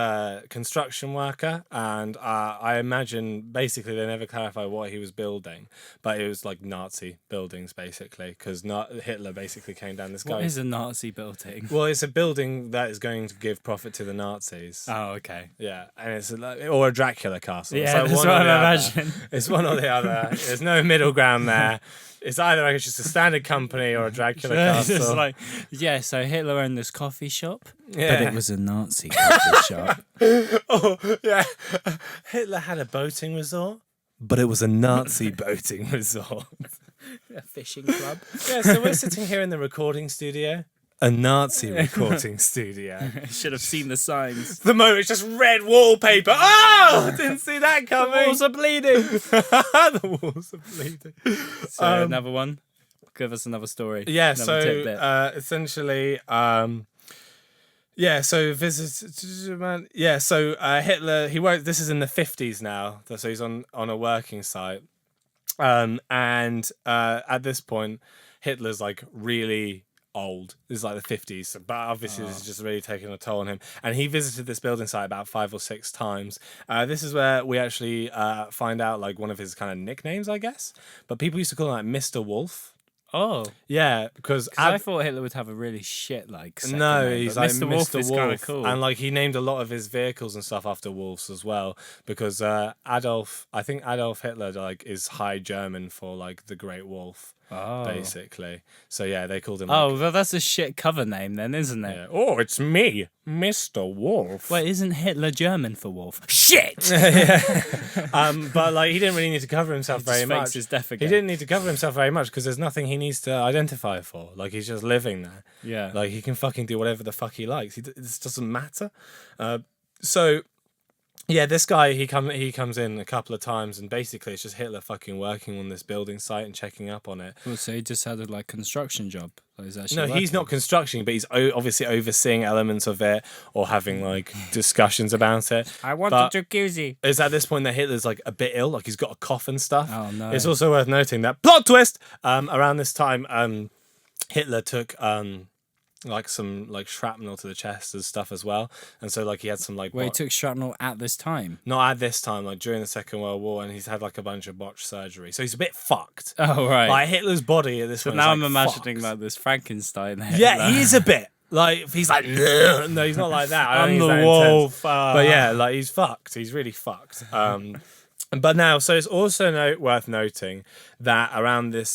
construction worker, and I imagine basically they never clarify what he was building, but it was like Nazi buildings basically, because Hitler basically came down this guy. What is a Nazi building? Well, it's a building that is going to give profit to the Nazis. Oh, okay. Yeah, and it's or a Dracula castle. Yeah, It's like that's one what or I'm the other. imagining. It's one or the other. There's no middle ground there. It's either like it's just a standard company or a Dracula It's castle. just like, yeah, so Hitler owned this coffee shop, Yeah. but it was a Nazi coffee shop. Oh, yeah. Hitler had a boating resort, but it was a Nazi boating resort. A fishing club. Yeah, so we're sitting here in the recording studio. A Nazi recording studio. Should have seen the signs. The moment it's just red wallpaper. Oh, didn't see that The coming. walls are bleeding. The walls are bleeding. So another one. Give us another story. Yeah, Another so tidbit. essentially, so Hitler, he worked. This is in the 50s now, so he's on a working site, and at this point, Hitler's like really old. This is like the 50s, but obviously this is just really taking a toll on him. And he visited this building site about 5 or 6 times. This is where we actually find out like one of his kind of nicknames, I guess. But people used to call him like Mr. Wolf. Oh. Yeah, because I thought Hitler would have a really shit like second no, name, he's but like Mr. Wolf is kind of cool. and like he named a lot of his vehicles and stuff after wolves as well, because Adolf Hitler like is High German for like the Great Wolf, basically. So yeah, they called him. Oh, well, that's a shit cover name then, isn't it? Yeah. Oh, it's me, Mr. Wolf. Wait, isn't Hitler German for wolf? Shit! But like he didn't really need to cover himself very Just fakes much. his death He again. didn't need to cover himself very much because there's nothing he needs to identify for. Like he's just living there. Yeah. Like he can fucking do whatever the fuck he likes. This doesn't matter. So yeah, this guy he comes in a couple of times and basically it's just Hitler fucking working on this building site and checking up on it. Well, so he just had a like construction job. Like, he's actually No, he's working. not constructing, but he's obviously overseeing elements of it or having like discussions about it. I want But- a jacuzzi. It's at this point that Hitler's like a bit ill, like he's got a cough and stuff. Oh, no. It's also worth noting that plot twist. Around this time, Hitler took like some like shrapnel to the chest and stuff as well, and so like he had some like Wait, he took shrapnel at this time. not at this time, like during the Second World War, and he's had like a bunch of botched surgery, so he's a bit fucked. Oh, right. Like Hitler's body at this So point. now is, I'm like, imagining fucked. like this Frankenstein. Yeah, he is a bit. Like he's like no, he's not like that. I don't I'm think he's the that wolf. intense. But yeah, like he's fucked. He's really fucked. But now, so it's also worth noting that around a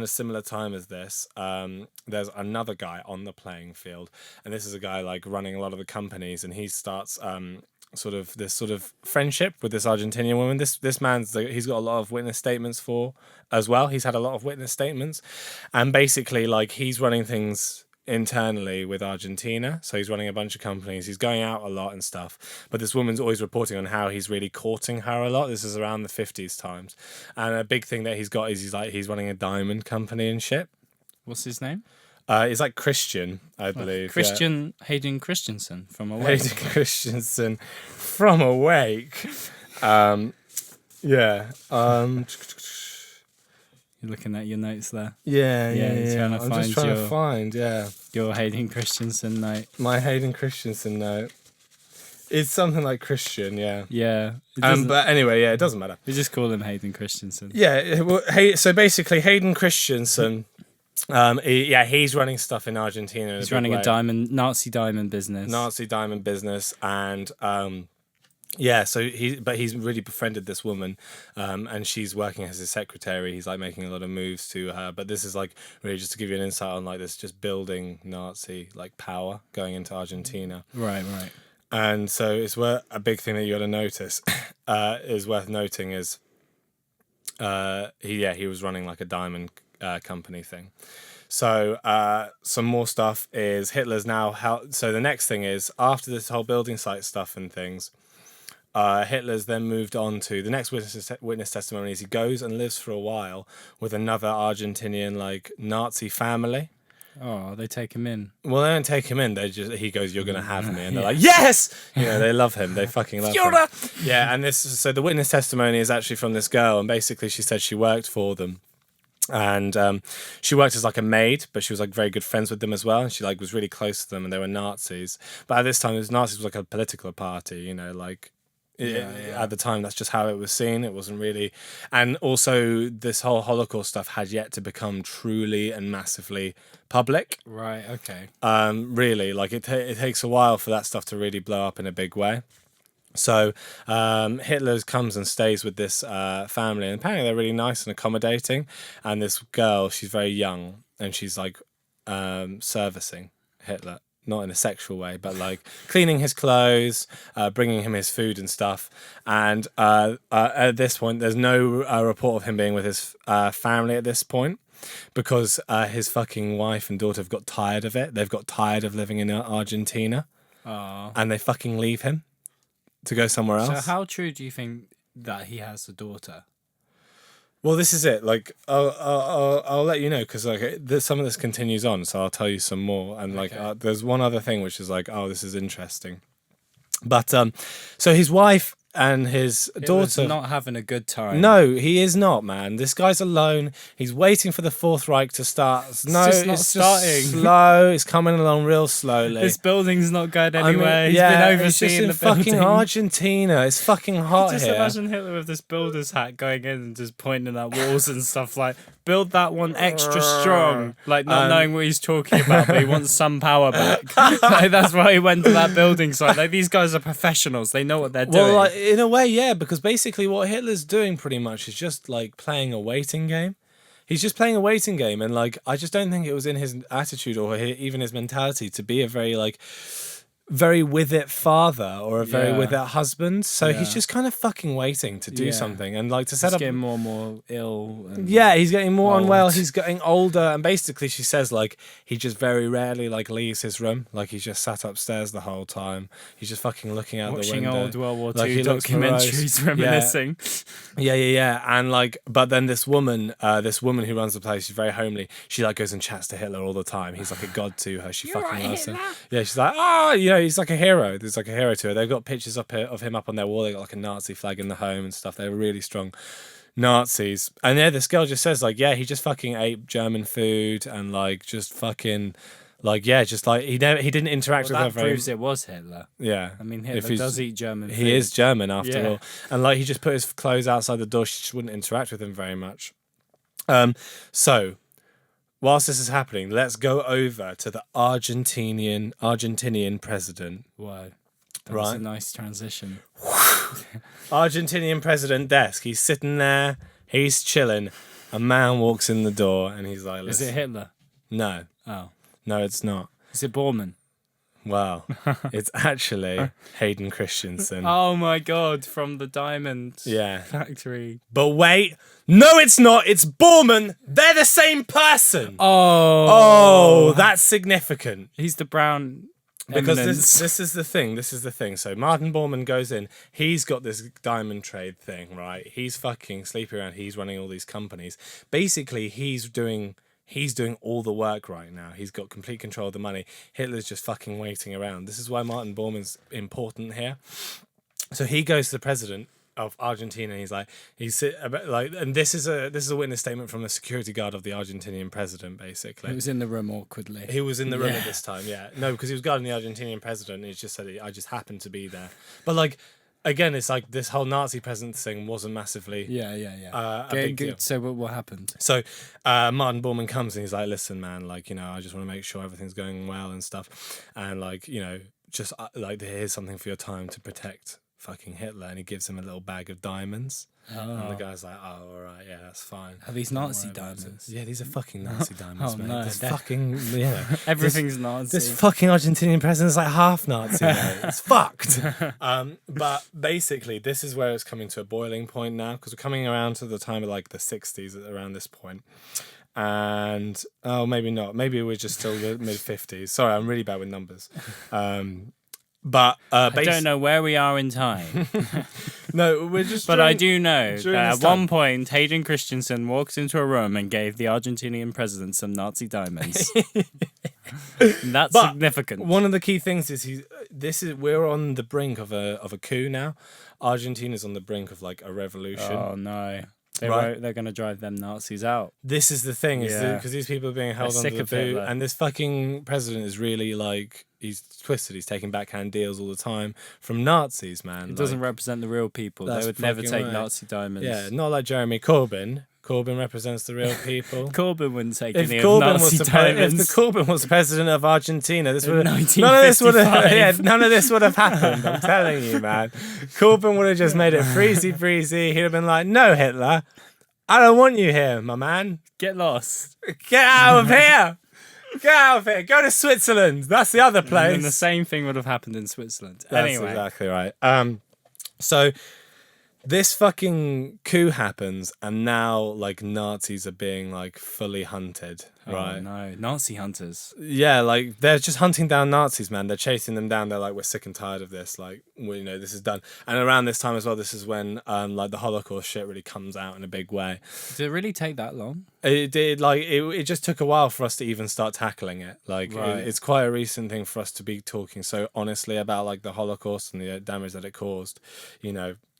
similar time as this, there's another guy on the playing field, and this is a guy like running a lot of the companies, and he starts sort of friendship with this Argentinian woman. This man's he's got a lot of witness statements for as well. He's had a lot of witness statements, and basically like he's running things internally with Argentina, so he's running a bunch of companies, he's going out a lot and stuff, but this woman's always reporting on how he's really courting her a lot. This is around the 50s times, and a big thing that he's got is he's running a diamond company and shit. What's his name? It's like Christian, I believe. Christian Hayden Christensen from yeah. Awake. Hayden Christensen from Awake. You're looking at your notes there. Yeah. you're trying to I'm find just trying to find, your Hayden Christensen note. my Hayden Christensen note. It's something like Christian, yeah. Yeah. It doesn't- But anyway, yeah, it doesn't matter. we just call him Hayden Christensen. Yeah, well, so basically, Hayden Christensen, he's running stuff in Argentina. He's running a Nazi diamond business. Nazi diamond business, and so he's really befriended this woman, and she's working as his secretary. He's like making a lot of moves to her, but this is like really just to give you an insight on like this just building Nazi like power going into Argentina. Right. And so it's a big thing that you got to notice is worth noting is he was running like a diamond company thing. So some more stuff is Hitler's now so the next thing is, after this whole building site stuff and things, Hitler's then moved on to the next witness testimony. Is he goes and lives for a while with another Argentinian like Nazi family. Oh, they take him in. Well, they don't take him in. He goes, "You're gonna have me," and they're like, "Yes!" You know, they love him. They fucking love him. Yeah, and so the witness testimony is actually from this girl, and basically she said she worked for them. And she worked as like a maid, but she was like very good friends with them as well. And she like was really close to them, and they were Nazis. But at this time, Nazis was like a political party, you know, like at the time, that's just how it was seen. It wasn't really, and also this whole Holocaust stuff had yet to become truly and massively public. Right. Okay. Really, like it takes a while for that stuff to really blow up in a big way. So Hitler comes and stays with this family, and apparently they're really nice and accommodating. And this girl, she's very young, and she's like servicing Hitler, not in a sexual way, but like cleaning his clothes, bringing him his food and stuff. And at this point, there's no report of him being with his family at this point, because his fucking wife and daughter have got tired of it. They've got tired of living in Argentina, and they fucking leave him to go somewhere else. So how true do you think that he has a daughter? Well, this is it. Like, I'll let you know, because like some of this continues on, so I'll tell you some more. And like, there's one other thing which is like, oh, this is interesting. But so his wife and his daughter not having a good time. No, he is not, man. This guy's alone. He's waiting for the Fourth Reich to start. No, it's not starting. Just slow. It's coming along real slowly. This building's not going anywhere. He's been overseeing the fucking building. Argentina. It's fucking hot just here. Imagine Hitler with this builder's hat going in and just pointing at walls and stuff like, build that one extra strong. Like, not knowing what he's talking about, but he wants some power back. Like, that's why he went to that building site. Like, these guys are professionals. They know what they're doing. Well, like, in a way, yeah, because basically what Hitler's doing pretty much is just like playing a waiting game. He's just playing a waiting game, and like I just don't think it was in his attitude or even his mentality to be a very with it father or a very with it husband. So he's just kind of fucking waiting to do something, and like to set he's up. Getting more and more ill. And he's getting more unwell. He's getting older, and basically she says like he just very rarely like leaves his room. Like he's just sat upstairs the whole time. He's just fucking looking out the window, watching old World War like II documentaries, reminiscing. Yeah, and like, but then this woman who runs the place, she's very homely. She like goes and chats to Hitler all the time. He's like a god to her. She fucking loves him. Yeah, she's like, he's like a hero. There's like a hero to her. They've got pictures of him up on their wall. They got like a Nazi flag in the home and stuff. They're really strong Nazis. And this girl just says like, he just fucking ate German food and like just fucking like just like he didn't interact with her very. That proves it was Hitler. Yeah, I mean Hitler does eat German food. He is German after all. And like he just put his clothes outside the door. She just wouldn't interact with him very much. So whilst this is happening, let's go over to the Argentinian president. Wow. That's a nice transition. Argentinian president desk. He's sitting there. He's chilling. A man walks in the door and he's like, is it Hitler? No. Oh. No, it's not. Is it Bormann? Well, it's actually Hayden Christensen. Oh my God, from the Diamond Factory. But wait, no it's not, it's Bormann. They're the same person. Oh, that's significant. He's the brown because this is the thing. So Martin Bormann goes in, he's got this diamond trade thing, right? He's fucking sleeping around, he's running all these companies. Basically, he's doing all the work right now. He's got complete control of the money. Hitler's just fucking waiting around. This is why Martin Bormann's important here. So he goes to the president of Argentina. And and this is a witness statement from the security guard of the Argentinian president. Basically, he was in the room awkwardly. He was in the room at this time. Yeah, no, because he was guarding the Argentinian president. And he just said, "I just happened to be there." But like. Again, it's like this whole Nazi presence thing wasn't massively a big deal. So what happened? So Martin Bormann comes and he's like, listen, man, like, I just want to make sure everything's going well and stuff. And like, just like, here's something for your time to protect fucking Hitler. And he gives him a little bag of diamonds. And the guy's like, oh, all right, yeah, that's fine. Are these Nazi diamonds? Yeah, these are fucking Nazi diamonds, mate. No, this fucking, everything's Nazi. This fucking Argentinian president's like half Nazi, mate. It's fucked. But basically, this is where it's coming to a boiling point now, because we're coming around to the time of like the 60s around this point. and maybe not. Maybe we're just still the mid 50s. Sorry, I'm really bad with numbers. But I don't know where we are in time. No, we're just. But I do know that at time. one point, Hayden Christensen walked into a room and gave the Argentinian president some Nazi diamonds. That's significant. One of the key things is we're on the brink of a coup now. Argentina's on the brink of like a revolution. Oh no. They're going to drive them Nazis out. This is the thing, because these people are being held under the boot, and this fucking president is really like, he's twisted. He's taking backhand deals all the time from Nazis, man. It doesn't represent the real people. They would never take Nazi diamonds. Yeah, not like Jeremy Corbyn. Corbyn represents the real people. Corbyn wouldn't take any of Nazi diamonds. If the Corbyn was the president of Argentina, none of this would have happened. I'm telling you, man. Corbyn would have just made it breezy. He'd have been like, "No, Hitler, I don't want you here, my man. Get lost. Get out of here. Get out of here. Go to Switzerland. That's the other place." And the same thing would have happened in Switzerland. That's anyway, exactly right. So this fucking coup happens, and now like Nazis are being like fully hunted, right? Oh no, Nazi hunters. Yeah, like they're just hunting down Nazis, man. They're chasing them down. They're like, we're sick and tired of this. Like, this is done. And around this time as well, this is when like the Holocaust shit really comes out in a big way. Did it really take that long? It did. Like it just took a while for us to even start tackling it. Like it's quite a recent thing for us to be talking so honestly about like the Holocaust and the damage that it caused.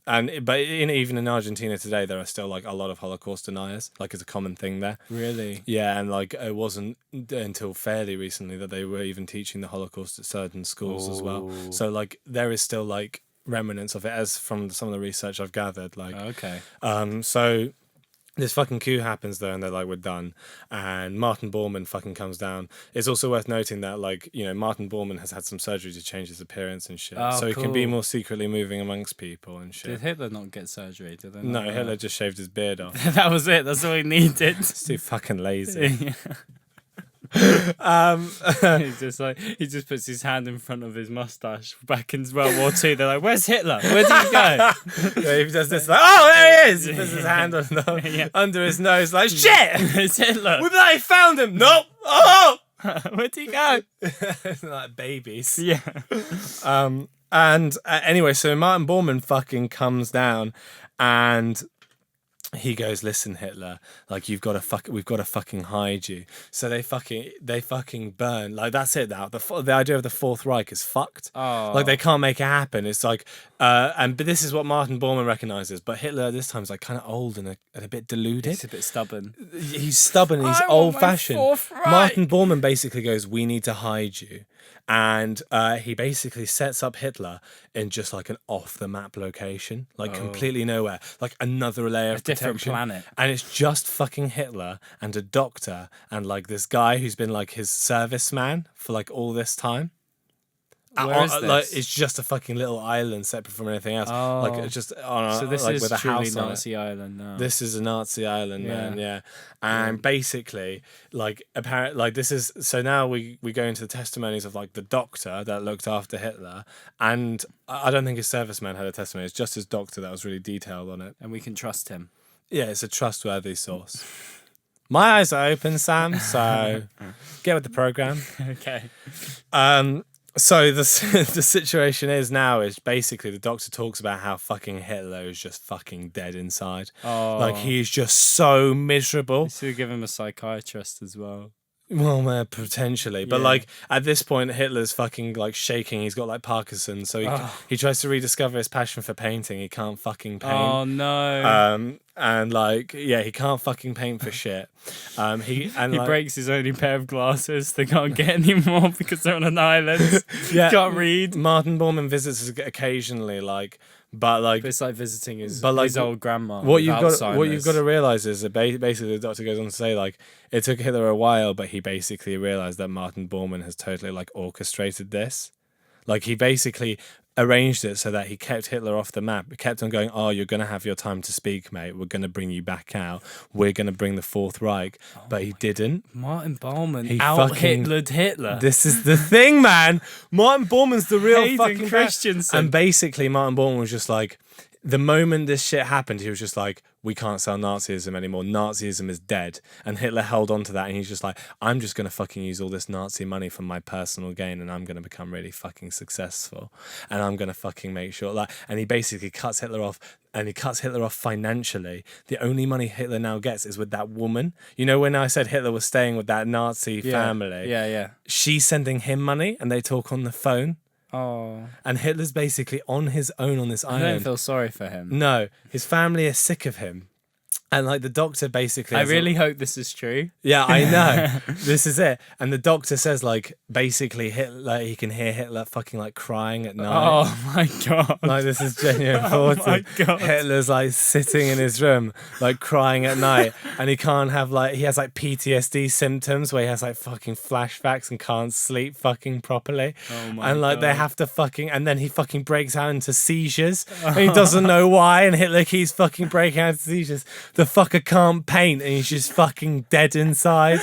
But even in Argentina today, there are still like a lot of Holocaust deniers. Like it's a common thing there. Really? Yeah, and like it wasn't until fairly recently that they were even teaching the Holocaust at certain schools as well. So like there is still like remnants of it, as from some of the research I've gathered. Like okay. So this fucking coup happens though, and they're like, we're done. And Martin Bormann fucking comes down. It's also worth noting that like, Martin Bormann has had some surgery to change his appearance and shit. So he can be more secretly moving amongst people and shit. Did Hitler not get surgery? Did they No, Hitler just shaved his beard off. That was it. That's all he needed. He's too fucking lazy. He just puts his hand in front of his mustache. Back in World War II, they're like, "Where's Hitler? Where did he go?" He does this like, "Oh, there he is!" He puts his hand under his nose, like, "Shit, it's Hitler. We bloody found him." Nope. Oh, where'd he go? Like babies. Yeah. And anyway, so Martin Bormann fucking comes down, and he goes, "Listen, Hitler, like we've got to fucking hide you." So they fucking burn. Like that's it now. The idea of the Fourth Reich is fucked. Oh. Like they can't make it happen. It's like, but this is what Martin Bormann recognizes. But Hitler at this time is like kind of old and a bit deluded. He's a bit stubborn. He's stubborn. He's old fashioned. Martin Bormann basically goes, "We need to hide you." And he basically sets up Hitler in just like an off the map location, like completely nowhere, like another layer of protection. Different planet. And it's just fucking Hitler and a doctor and like this guy who's been like his serviceman for like all this time. Where is this? Like it's just a fucking little island separate from anything else. Like it's just so this like is with a truly house on Nazi it. island now. This is a Nazi island, man. Yeah, and basically, like apparently, like this is so now we go into the testimonies of like the doctor that looked after Hitler, and I don't think his serviceman had a testimony. It's just his doctor that was really detailed on it, and we can trust him. Yeah, it's a trustworthy source. My eyes are open, Sam. So get with the program. Okay. So the situation is now is basically the doctor talks about how fucking Hitler is just fucking dead inside. Like he's just so miserable. You should give him a psychiatrist as well. Well, potentially, but like at this point, Hitler's fucking like shaking. He's got like Parkinson's, so he tries to rediscover his passion for painting. He can't fucking paint. Oh no! And like he can't fucking paint for shit. He breaks his only pair of glasses. They can't get any more because they're on an island. Can't read. Martin Bormann visits us occasionally, but it's like visiting his old grandma. What you've got to realize is that basically the doctor goes on to say like it took Hitler a while, but he basically realized that Martin Bormann has totally like orchestrated this. Like he basically arranged it so that he kept Hitler off the map. He kept on going, "Oh, you're going to have your time to speak, mate. We're going to bring you back out. We're going to bring the Fourth Reich." But he didn't. Martin Bormann out-Hitlered Hitler. This is the thing, man. Martin Bormann's the real Hayden fucking Christensen. And basically, Martin Bormann was just like, the moment this shit happened, he was just like, we can't sell Nazism anymore. Nazism is dead. And Hitler held on to that, and he's just like, I'm just going to fucking use all this Nazi money for my personal gain, and I'm going to become really fucking successful. And I'm going to fucking make sure that. And he basically cuts Hitler off, and he cuts Hitler off financially. The only money Hitler now gets is with that woman. You know, when I said Hitler was staying with that Nazi family? Yeah. She's sending him money, and they talk on the phone. Oh. And Hitler's basically on his own on this island. I don't feel sorry for him. No, his family is sick of him. And like the doctor basically... I really hope this is true. Yeah, I know. This is it. And the doctor says like basically Hitler, he can hear Hitler fucking like crying at night. Oh my God. Like this is genuine Oh important. my God. Hitler's like sitting in his room like crying at night, and he can't have like, he has like PTSD symptoms where he has like fucking flashbacks and can't sleep fucking properly. Oh my And like God. they have to fucking, and then he fucking breaks out into seizures and he doesn't know why, and Hitler keeps fucking breaking out into seizures. The fucker can't paint and he's just fucking dead inside.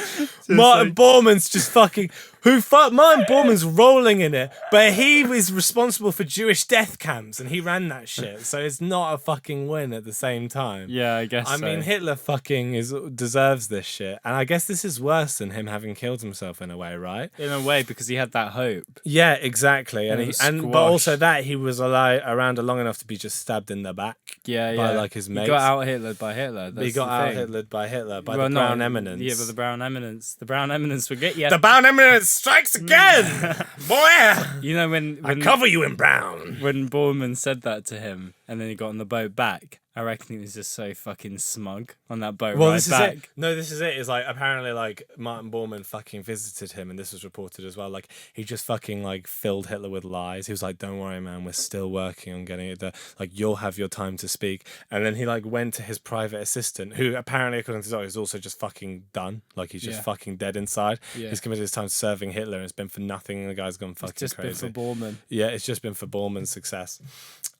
Martin Bormann's just fucking... Martin Bormann's rolling in it, but he was responsible for Jewish death camps and he ran that shit, so it's not a fucking win at the same time. Yeah, I guess I mean, Hitler fucking deserves this shit, and I guess this is worse than him having killed himself in a way, right? in a way, because he had that hope. Yeah, exactly. And was but squashed. also that he was around long enough to be just stabbed in the back. Yeah. By like his mates. He got out Hitlered by Hitler. He got out Hitlered by Hitler, by the Brown Eminence. Yeah, but the Brown Eminence. The Brown Eminence would get you. The Brown Eminence strikes again! Boy! You know when I cover you in brown. when Bormann said that to him, and then he got on the boat back, I reckon he was just so fucking smug on that boat Well, ride this back. is it. No, this is it. It's like apparently like Martin Bormann fucking visited him, and this was reported as well. Like he just fucking like filled Hitler with lies. He was like, "Don't worry, man, we're still working on getting it there. Like you'll have your time to speak." And then he like went to his private assistant, who apparently, according to the doctor, is also just fucking done. Like he's just fucking dead inside. Yeah. He's committed his time serving Hitler, and it's been for nothing. And the guy's gone fucking It's just crazy. been for Bormann. Yeah, it's just been for Bormann's success.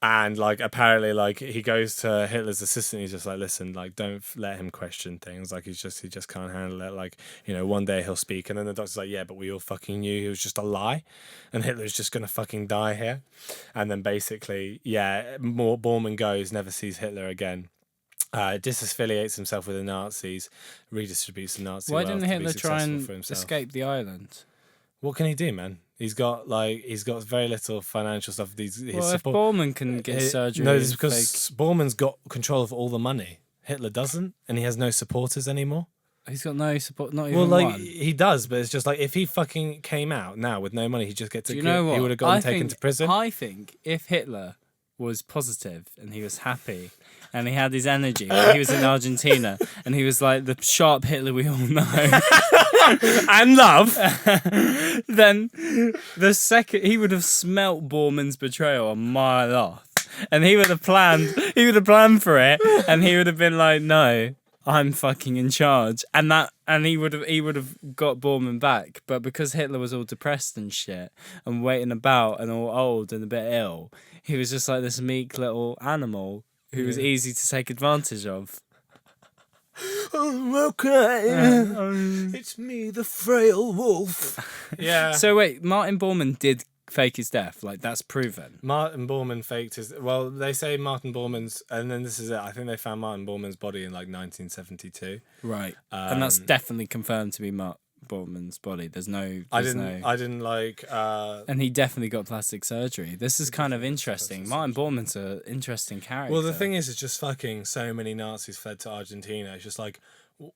And like apparently like he goes to Hitler's assistant, he's just like, listen, like don't let him question things, like he just can't handle it, like, you know, one day he'll speak. And then the doctor's like, yeah, but we all fucking knew he was just a lie and Hitler's just gonna fucking die here. And then basically, Bormann goes, never sees Hitler again, disaffiliates himself with the Nazis, redistributes the Nazi Why wealth didn't to be Hitler try successful and for himself. escape the island? What can he do, man? He's got very little financial stuff. Well, if Bormann can get surgery... No, it's because Bormann's got control of all the money. Hitler doesn't, and he has no supporters anymore. He's got no support, not even Well, like one. he does, but it's just like if he fucking came out now with no money, he'd just get to. Do you know what? He would have gotten taken to prison. I think if Hitler was positive and he was happy and he had his energy, like he was in Argentina and he was like the sharp Hitler we all know, And love. then the second he would have smelt Bormann's betrayal a mile off, and he would have planned for it, and he would have been like, no, I'm fucking in charge, and he would have got Bormann back. But because Hitler was all depressed and shit and waiting about and all old and a bit ill, he was just like this meek little animal who was easy to take advantage of. Okay. It's me, the frail wolf. Yeah. So wait, Martin Bormann did fake his death, like that's proven. Martin Bormann faked his... Well, they say Martin Bormann's... And then this is it. I think they found Martin Bormann's body in like 1972. Right. And that's definitely confirmed to be Bormann's body. I didn't like... And he definitely got plastic surgery. This is kind of interesting. Martin Bormann's an interesting character. Well, the thing is, it's just fucking so many Nazis fled to Argentina. It's just like,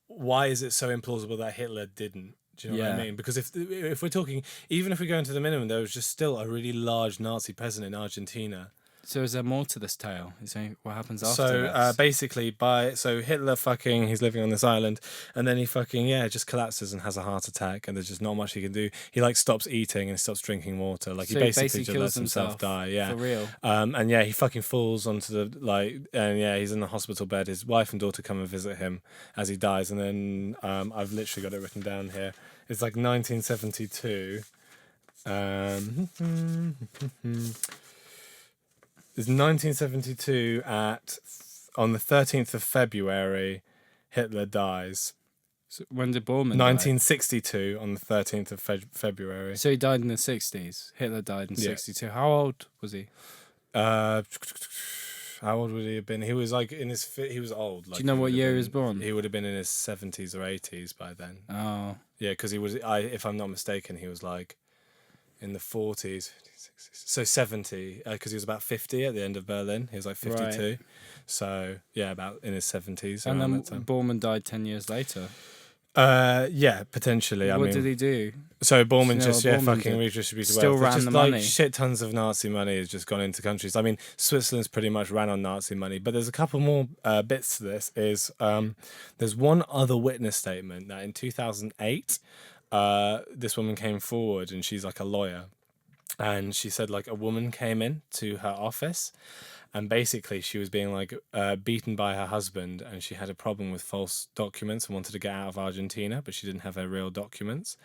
why is it so implausible that Hitler didn't? Do you know what I mean? Because if we're talking, even if we go into the minimum, there was just still a really large Nazi presence in Argentina. So is there more to this tale? Is there what happens after So this? basically, Hitler fucking, he's living on this island, and then he fucking just collapses and has a heart attack, and there's just not much he can do. He like stops eating and stops drinking water. Like So he basically just kills lets himself die. Yeah, for real. And he fucking falls onto the and he's in the hospital bed. His wife and daughter come and visit him as he dies, and then I've literally got it written down here. It's like 1972. It's 1972 on the 13th of February, Hitler dies. So when did Bormann 1962 on the 13th of February. So he died in the 60s. Hitler died in 62. How old was he? I How old would he have been? He was like in his. He was old. Like, Do you know what year he was born? He would have been in his 70s or 80s by then. Oh. Yeah, because he was. If I'm not mistaken, he was like in the 40s. So 70, because he was about 50 at the end of Berlin. He was like 52. Right. So yeah, about in his 70s. And then that time. Bormann died 10 years later. Yeah, potentially. What did he do? So Bormann Do you know what Bormann fucking did? redistributed Still wealth. ran Just the like money. shit tons of Nazi money has just gone into countries. I mean, Switzerland's pretty much ran on Nazi money, but there's a couple more bits to this. There's one other witness statement that in 2008, this woman came forward and she's like a lawyer, and she said like a woman came in to her office. And basically, she was being like beaten by her husband, and she had a problem with false documents and wanted to get out of Argentina, but she didn't have her real documents.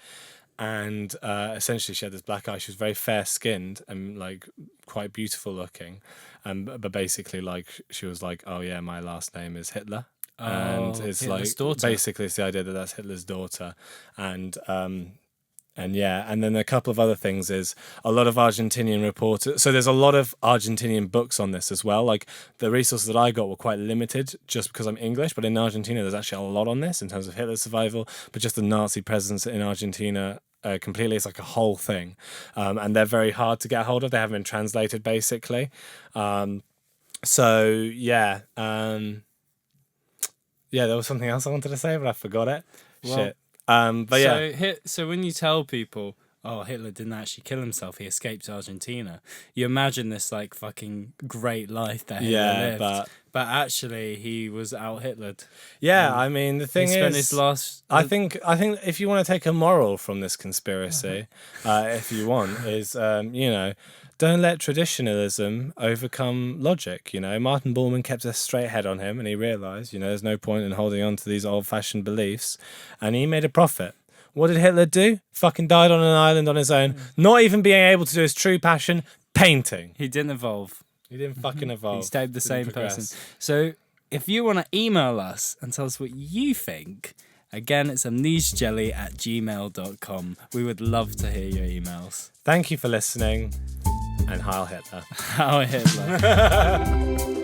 And essentially, she had this black eye. She was very fair skinned and like quite beautiful looking, but basically, like she was like, "Oh yeah, my last name is Hitler." And it's Hitler's like daughter. basically it's the idea that that's Hitler's daughter, and yeah, and then a couple of other things is a lot of Argentinian reporters. So there's a lot of Argentinian books on this as well. Like the resources that I got were quite limited just because I'm English, but in Argentina there's actually a lot on this in terms of Hitler's survival, but just the Nazi presence in Argentina completely. It's like a whole thing, and they're very hard to get hold of. They haven't been translated basically. So yeah, yeah, there was something else I wanted to say, but I forgot it. Well, Shit. But yeah. So when you tell people, oh, Hitler didn't actually kill himself, he escaped Argentina, you imagine this like fucking great life that Hitler lived. But actually he was out Hitlered. Yeah, I mean the thing he spent his last I think if you want to take a moral from this conspiracy, if you want, is don't let traditionalism overcome logic. Martin Bormann kept a straight head on him, and he realised, there's no point in holding on to these old-fashioned beliefs, and he made a profit. What did Hitler do? Fucking died on an island on his own, not even being able to do his true passion, painting. He didn't evolve. He didn't fucking evolve. He stayed the same person. So if you want to email us and tell us what you think, again, it's amnesejelly@gmail.com. We would love to hear your emails. Thank you for listening, and Heil Hitler. Heil Hitler.